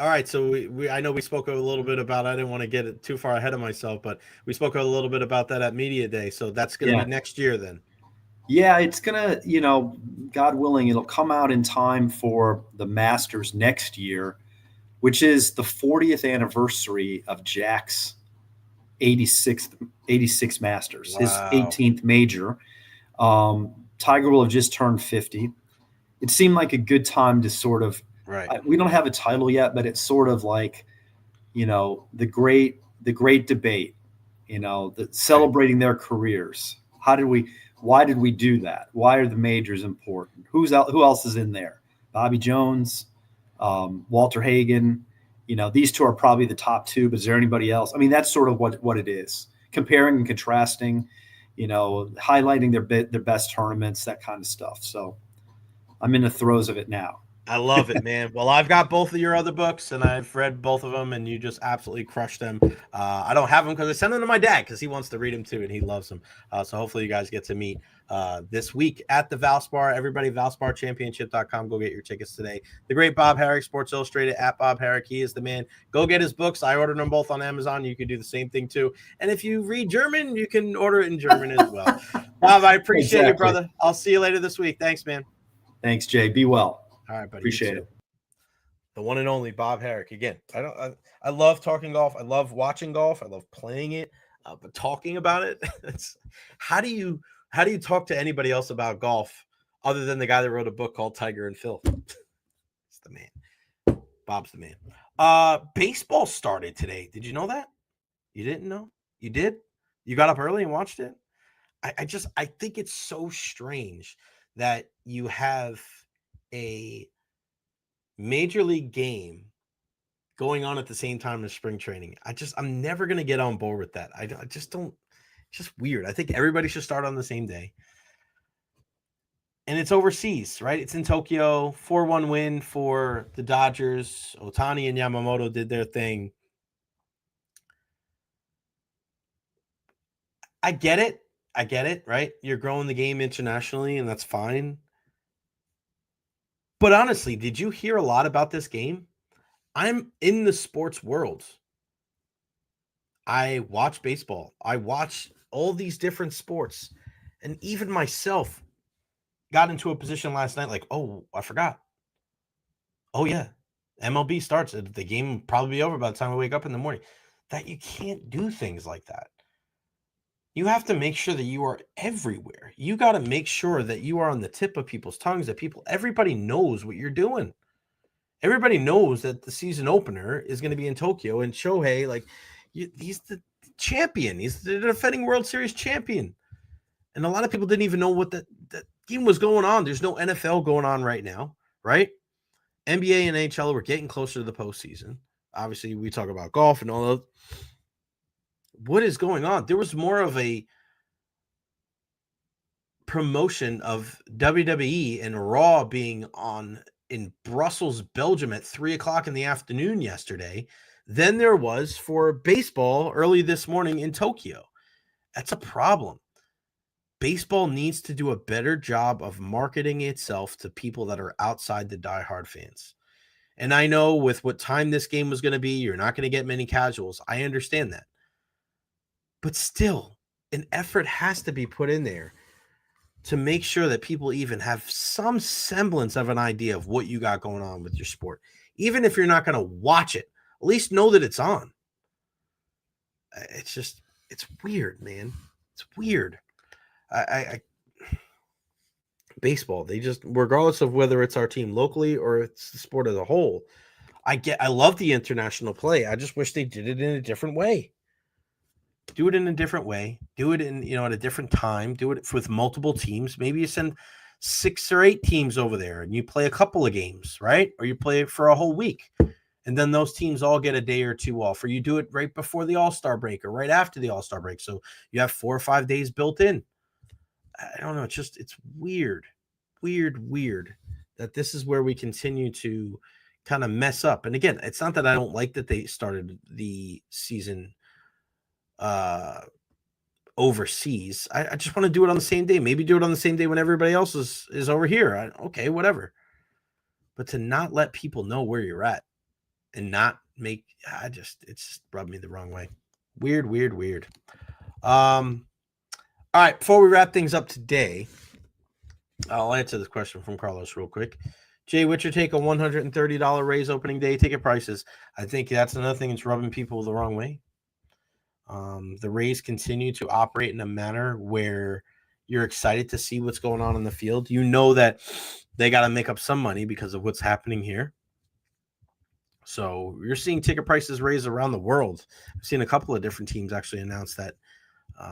All right. So I know we spoke a little bit about, I didn't want to get it too far ahead of myself, but we spoke a little bit about that at Media Day. So that's going to be next year then. Yeah, it's going to, God willing, it'll come out in time for the Masters next year, which is the 40th anniversary of Jack's 86 Masters, his 18th major. Tiger will have just turned 50. It seemed like a good time to sort of, we don't have a title yet, but it's sort of like, the great debate, celebrating their careers. Why did we do that? Why are the majors important? Who else is in there? Bobby Jones, Walter Hagen. These 2 are probably the top 2, but is there anybody else? I mean, that's sort of what it is. Comparing and contrasting, highlighting their best tournaments, that kind of stuff. So I'm in the throes of it now. I love it, man. Well, I've got both of your other books, and I've read both of them, and you just absolutely crushed them. I don't have them because I sent them to my dad because he wants to read them too, and he loves them. So hopefully you guys get to meet this week at the Valspar. Everybody, ValsparChampionship.com. Go get your tickets today. The great Bob Harig, Sports Illustrated, at Bob Harig. He is the man. Go get his books. I ordered them both on Amazon. You can do the same thing too. And if you read German, you can order it in German as well. Bob, I appreciate you, brother. I'll see you later this week. Thanks, man. Thanks, Jay. Be well. All right, buddy. Appreciate it. The one and only Bob Harig. Again, I love talking golf. I love watching golf. I love playing it, but talking about it. How do you talk to anybody else about golf other than the guy that wrote a book called Tiger and Phil? It's the man. Bob's the man. Baseball started today. Did you know that? You didn't know? You did? You got up early and watched it? I think it's so strange that you have a major league game going on at the same time as spring training. I'm never going to get on board with that. I just don't, it's just weird. I think everybody should start on the same day. And it's overseas, right? It's in Tokyo. 4-1 win for the Dodgers. Ohtani and Yamamoto did their thing. I get it, right? You're growing the game internationally, and that's fine. But honestly, did you hear a lot about this game? I'm in the sports world. I watch baseball. I watch all these different sports. And even myself got into a position last night like, oh, I forgot. Oh, yeah. MLB starts. The game will probably be over by the time I wake up in the morning. That you can't do things like that. You have to make sure that you are everywhere. You got to make sure that you are on the tip of people's tongues, everybody knows what you're doing. Everybody knows that the season opener is going to be in Tokyo, and Shohei, he's the champion. He's the defending World Series champion. And a lot of people didn't even know what that game was going on. There's no NFL going on right now, right? NBA and NHL, we're getting closer to the postseason. Obviously, we talk about golf and all that. What is going on? There was more of a promotion of WWE and Raw being on in Brussels, Belgium at 3:00 in the afternoon yesterday than there was for baseball early this morning in Tokyo. That's a problem. Baseball needs to do a better job of marketing itself to people that are outside the diehard fans. And I know with what time this game was going to be, you're not going to get many casuals. I understand that. But still, an effort has to be put in there to make sure that people even have some semblance of an idea of what you got going on with your sport. Even if you're not going to watch it, at least know that it's on. It's weird, man. It's weird. Baseball, they just, regardless of whether it's our team locally or it's the sport as a whole, I love the international play. I just wish they did it in a different way. Do it in a different way. Do it in, at a different time. Do it with multiple teams. Maybe you send 6 or 8 teams over there and you play a couple of games, right? Or you play it for a whole week. And then those teams all get a day or two off, or you do it right before the All-Star break or right after the All-Star break. So you have 4 or 5 days built in. I don't know. It's weird that this is where we continue to kind of mess up. And again, it's not that I don't like that they started the season overseas. I just want to do it on the same day. Maybe do it on the same day when everybody else is over here. Okay, whatever. But to not let people know where you're at and not make, it's just rubbed me the wrong way. Weird. All right, before we wrap things up today, I'll answer this question from Carlos real quick. Jay, what's your take on $130 raise opening day ticket prices? I think that's another thing that's rubbing people the wrong way. The Rays continue to operate in a manner where you're excited to see what's going on in the field. You know that they got to make up some money because of what's happening here. So you're seeing ticket prices raised around the world. I've seen a couple of different teams actually announce that.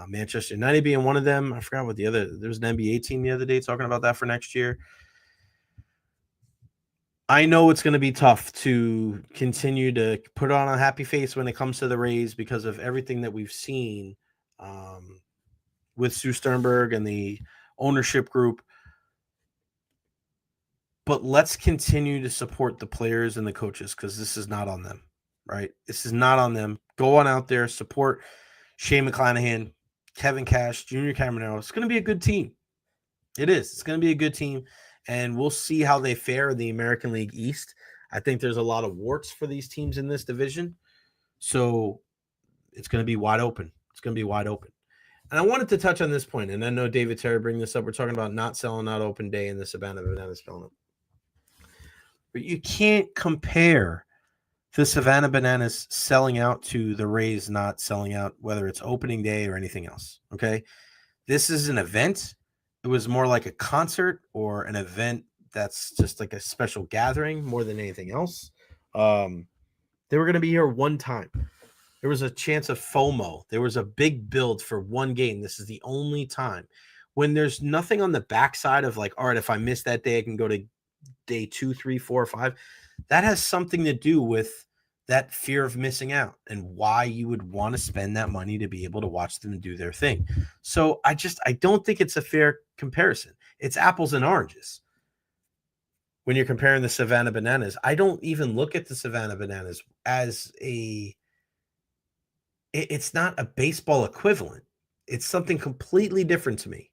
Manchester United being one of them. I forgot what there was an NBA team the other day talking about that for next year. I know it's going to be tough to continue to put on a happy face when it comes to the Rays because of everything that we've seen with Sue Sternberg and the ownership group. But let's continue to support the players and the coaches because this is not on them, right? This is not on them. Go on out there, support Shane McClanahan, Kevin Cash, Junior Cameronero. It's going to be a good team. It is. It's going to be a good team, and we'll see how they fare in the American League East. I think there's a lot of warts for these teams in this division, so it's going to be wide open. It's going to be wide open. And I wanted to touch on this point, and I know David Terry bring this up. We're talking about not selling out open day in the Savannah Bananas filling. But you can't compare the Savannah Bananas selling out to the Rays not selling out, whether it's opening day or anything else, okay? This is an event. It was more like a concert or an event that's just like a special gathering more than anything else. They were going to be here one time. There was a chance of FOMO. There was a big build for one game. This is the only time. When there's nothing on the backside of like, all right, if I miss that day, I can go to day 2, 3, 4, 5. That has something to do with that fear of missing out and why you would want to spend that money to be able to watch them do their thing. So I don't think it's a fair comparison. It's apples and oranges. When you're comparing the Savannah Bananas, I don't even look at the Savannah Bananas as it's not a baseball equivalent. It's something completely different to me.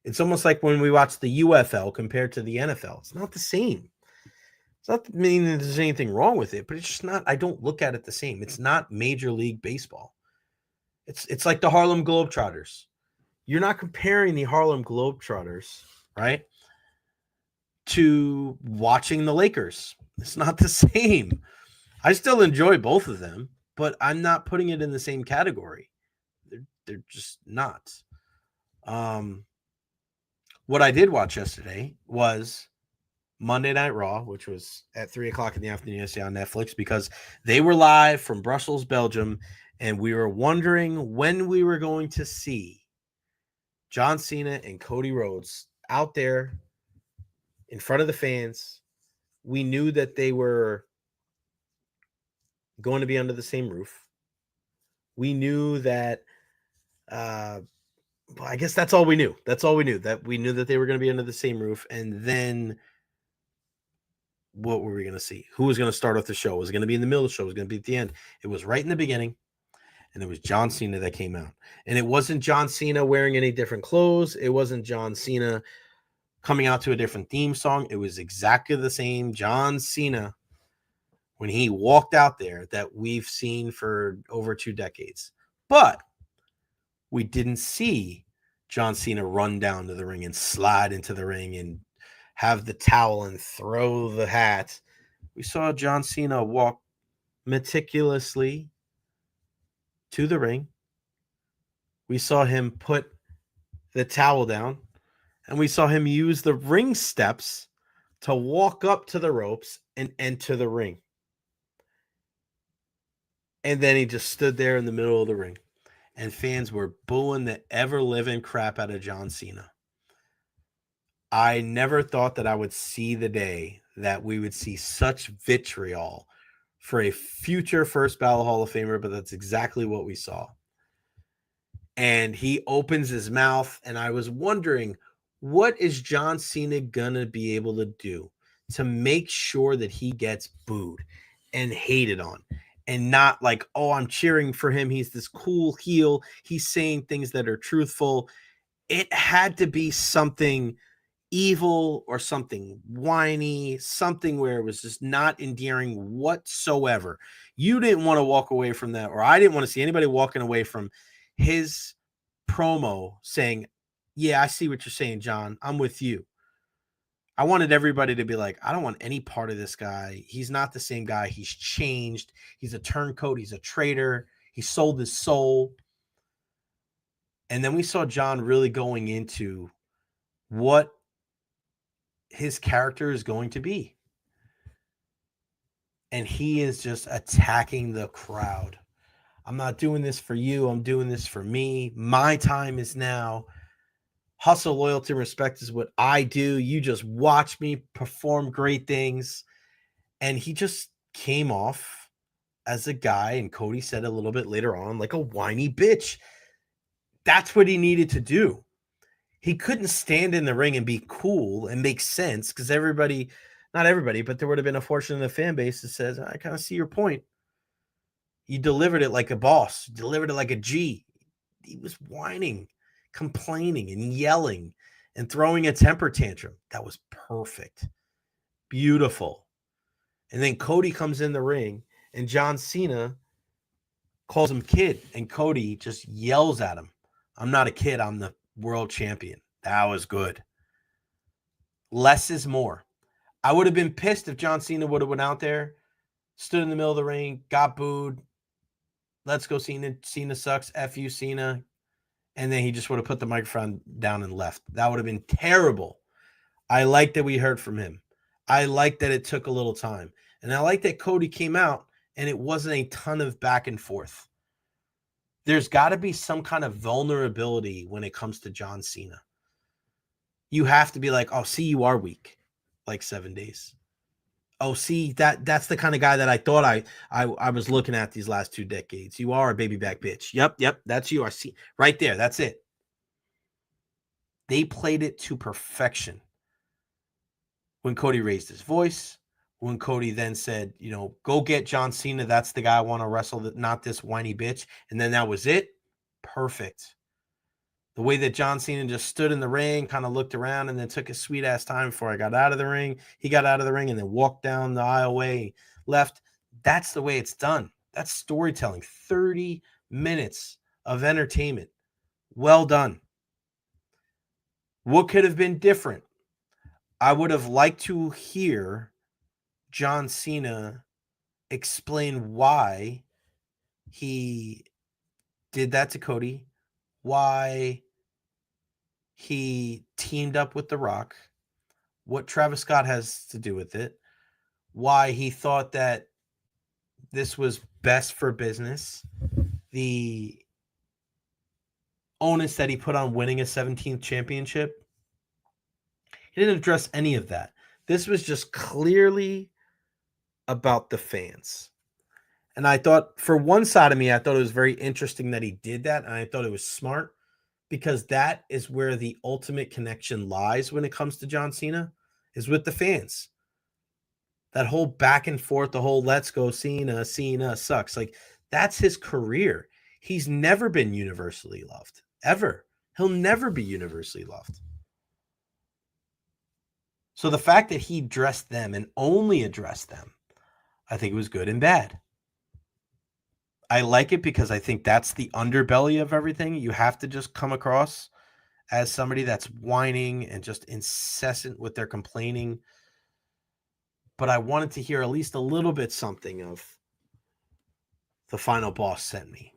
It's almost like when we watch the UFL compared to the NFL. It's not the same. It's not meaning that there's anything wrong with it, but it's just not. I don't look at it the same. It's not Major League Baseball. It's like the Harlem Globetrotters. You're not comparing the Harlem Globetrotters, right, to watching the Lakers. It's not the same. I still enjoy both of them, but I'm not putting it in the same category. They're just not. What I did watch yesterday was Monday Night Raw, which was at 3:00 in the afternoon yesterday on Netflix, because they were live from Brussels, Belgium, and we were wondering when we were going to see John Cena and Cody Rhodes out there in front of the fans. We knew that they were going to be under the same roof. We knew that I guess that's all we knew. That's all we knew. That we knew that they were going to be under the same roof. And then what were we going to see? Who was going to start off the show? Was it going to be in the middle of the show? Was it going to be at the end? It was right in the beginning. And it was John Cena that came out. And it wasn't John Cena wearing any different clothes. It wasn't John Cena coming out to a different theme song. It was exactly the same John Cena when he walked out there that we've seen for over 2 decades. But we didn't see John Cena run down to the ring and slide into the ring and have the towel and throw the hat. We saw John Cena walk meticulously to the ring. We saw him put the towel down, and we saw him use the ring steps to walk up to the ropes and enter the ring. And then he just stood there in the middle of the ring, and fans were booing the ever-living crap out of John Cena. I never thought that I would see the day that we would see such vitriol for a future first ballot Hall of Famer, but that's exactly what we saw. And he opens his mouth, and I was wondering, what is John Cena gonna be able to do to make sure that he gets booed and hated on? And not like, oh, I'm cheering for him. He's this cool heel. He's saying things that are truthful. It had to be something evil or something whiny, something where it was just not endearing whatsoever. You didn't want to walk away from that, or I didn't want to see anybody walking away from his promo saying, yeah, I see what you're saying, John. I'm with you. I wanted everybody to be like, I don't want any part of this guy. He's not the same guy. He's changed. He's a turncoat. He's a traitor. He sold his soul. And then we saw John really going into what his character is going to be. And he is just attacking the crowd. I'm not doing this for you. I'm doing this for me. My time is now. Hustle, loyalty, and respect is what I do. You just watch me perform great things. And he just came off as a guy, and Cody said a little bit later on, like a whiny bitch. That's what he needed to do. He couldn't stand in the ring and be cool and make sense because everybody, not everybody, but there would have been a portion of the fan base that says, I kind of see your point. You delivered it like a boss. You delivered it like a G. He was whining, complaining, and yelling and throwing a temper tantrum. That was perfect. Beautiful. And then Cody comes in the ring, and John Cena calls him kid, and Cody just yells at him, I'm not a kid. I'm the world champion. That was good. Less is more. I would have been pissed if John Cena would have went out there, stood in the middle of the ring, got booed. Let's go, Cena. Cena sucks. F you, Cena. And then he just would have put the microphone down and left. That would have been terrible. I like that we heard from him. I like that it took a little time. And I like that Cody came out and it wasn't a ton of back and forth. There's got to be some kind of vulnerability when it comes to John Cena. You have to be like, oh, see, you are weak. Like 7 days. Oh, see, that's the kind of guy that I thought I was looking at these last 2 decades. You are a baby back bitch. Yep, that's you. I see right there. That's it. They played it to perfection. When Cody raised his voice, when Cody then said, go get John Cena. That's the guy I want to wrestle, not this whiny bitch. And then that was it. Perfect. The way that John Cena just stood in the ring, kind of looked around, and then took his sweet ass time before I got out of the ring. He got out of the ring and then walked down the aisleway, left. That's the way it's done. That's storytelling. 30 minutes of entertainment. Well done. What could have been different? I would have liked to hear John Cena explain why he did that to Cody, why he teamed up with The Rock, what Travis Scott has to do with it, why he thought that this was best for business, the onus that he put on winning a 17th championship. He didn't address any of that. This was just clearly about the fans. And I thought, for one side of me, I thought it was very interesting that he did that, and I thought it was smart because that is where the ultimate connection lies when it comes to John Cena, is with the fans. That whole back and forth, the whole let's go Cena sucks. Like, that's his career. He's never been universally loved, ever. He'll never be universally loved. So the fact that he addressed them and only addressed them, I think it was good and bad. I like it because I think that's the underbelly of everything. You have to just come across as somebody that's whining and just incessant with their complaining. But I wanted to hear at least a little bit something of the final boss sent me,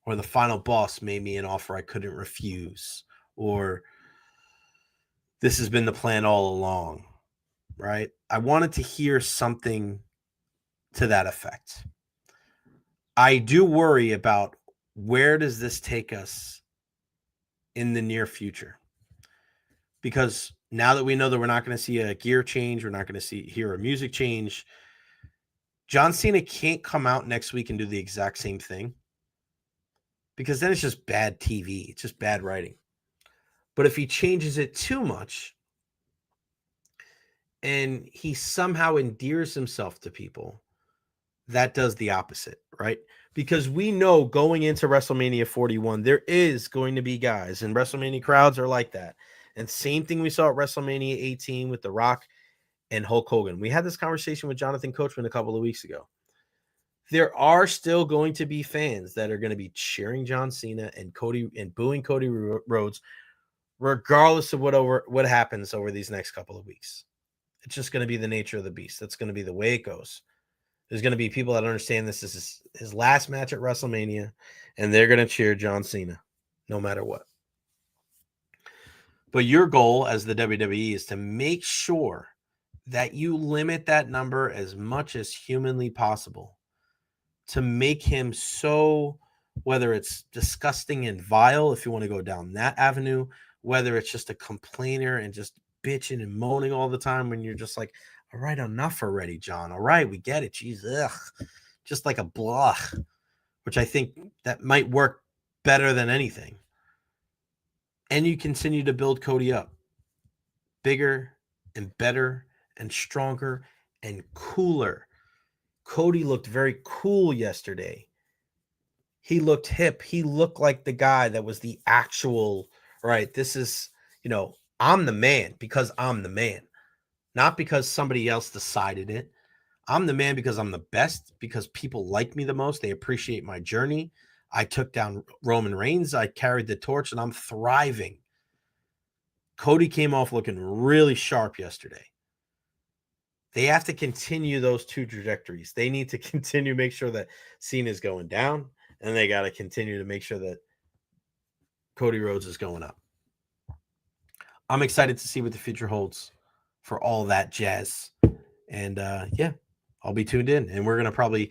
or the final boss made me an offer I couldn't refuse, or this has been the plan all along, right? I wanted to hear something to that effect. I do worry about where does this take us in the near future, because now that we know that we're not going to see a gear change, we're not going to hear a music change, John Cena can't come out next week and do the exact same thing, because then it's just bad TV. It's just bad writing. But if he changes it too much and he somehow endears himself to people, that does the opposite, right? Because we know going into WrestleMania 41, there is going to be guys, and WrestleMania crowds are like that. And same thing we saw at WrestleMania 18 with The Rock and Hulk Hogan. We had this conversation with Jonathan Coachman a couple of weeks ago. There are still going to be fans that are going to be cheering John Cena and booing Cody Rhodes, regardless of what happens over these next couple of weeks. It's just going to be the nature of the beast. That's going to be the way it goes. There's going to be people that understand this is his last match at WrestleMania, and they're going to cheer John Cena no matter what. But your goal as the WWE is to make sure that you limit that number as much as humanly possible, to make him so, whether it's disgusting and vile, if you want to go down that avenue, whether it's just a complainer and just bitching and moaning all the time when you're just like, all right, enough already, John. All right, we get it. Jeez, ugh. Just like a blah, which I think that might work better than anything. And you continue to build Cody up bigger and better and stronger and cooler. Cody looked very cool yesterday. He looked hip. He looked like the guy that was the actual, right, this is, I'm the man because I'm the man. Not because somebody else decided it. I'm the man because I'm the best, because people like me the most. They appreciate my journey. I took down Roman Reigns. I carried the torch, and I'm thriving. Cody came off looking really sharp yesterday. They have to continue those two trajectories. They need to continue to make sure that Cena's going down, and they got to continue to make sure that Cody Rhodes is going up. I'm excited to see what the future holds for all that jazz. And I'll be tuned in, and we're going to probably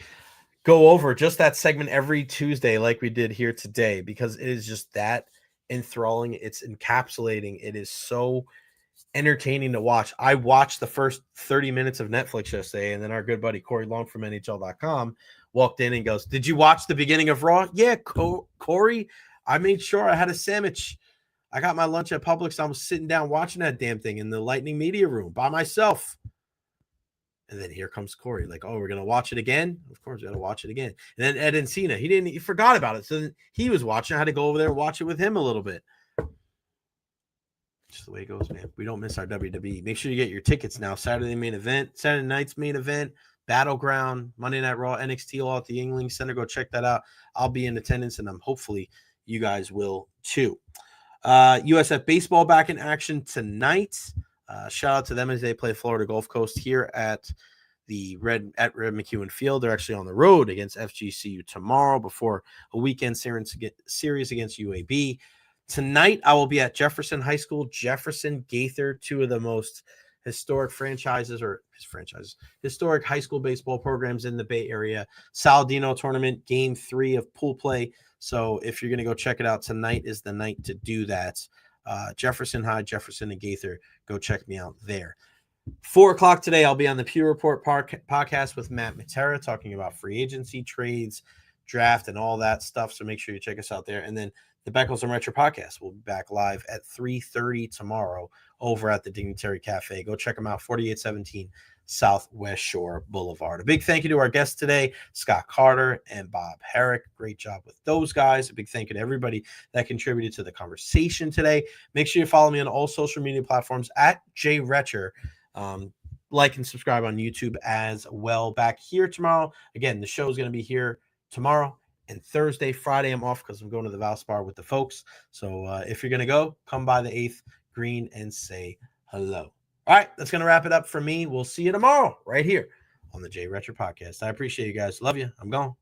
go over just that segment every Tuesday like we did here today, because it is just that enthralling. It's encapsulating. It is so entertaining to watch. I watched the first 30 minutes of Netflix yesterday, and then our good buddy Corey Long from NHL.com walked in and goes, "Did you watch the beginning of Raw?" Yeah, Corey, I made sure I had a sandwich. I got my lunch at Publix. I was sitting down watching that damn thing in the Lightning Media Room by myself. And then here comes Corey, like, "Oh, we're going to watch it again?" Of course, we got to watch it again. And then Ed and Cena, he forgot about it. So then he was watching. I had to go over there and watch it with him a little bit. Just the way it goes, man. We don't miss our WWE. Make sure you get your tickets now. Saturday night's main event, Battleground, Monday Night Raw, NXT all at the Yuengling Center. Go check that out. I'll be in attendance, and hopefully you guys will too. USF baseball back in action tonight. Shout out to them as they play Florida Gulf Coast here at Red McEwen Field. They're actually on the road against FGCU tomorrow before a weekend series against UAB. Tonight, I will be at Jefferson High School, Jefferson Gaither, two of the most historic historic high school baseball programs in the Bay Area. Saladino tournament, game 3 of pool play. So if you're going to go check it out, tonight is the night to do that. Jefferson High, Jefferson and Gaither, go check me out there. 4:00 today, I'll be on the Pure Report podcast with Matt Matera talking about free agency, trades, draft, and all that stuff. So make sure you check us out there. And then the Beckles and Recher Podcast will be back live at 3:30 tomorrow over at the Dignitary Cafe. Go check them out, 4817 Southwest Shore Boulevard. A big thank you to our guests today, Scott Carter and Bob Harig. Great job with those guys. A big thank you to everybody that contributed to the conversation today. Make sure you follow me on all social media platforms at Jay Recher. Like and subscribe on YouTube as well. Back here tomorrow. Again, the show is going to be here tomorrow and Thursday. Friday, I'm off because I'm going to the Valspar with the folks. So if you're going to go, come by the 8th Green and say hello. All right, that's going to wrap it up for me. We'll see you tomorrow right here on the Jay Recher Podcast. I appreciate you guys. Love you. I'm gone.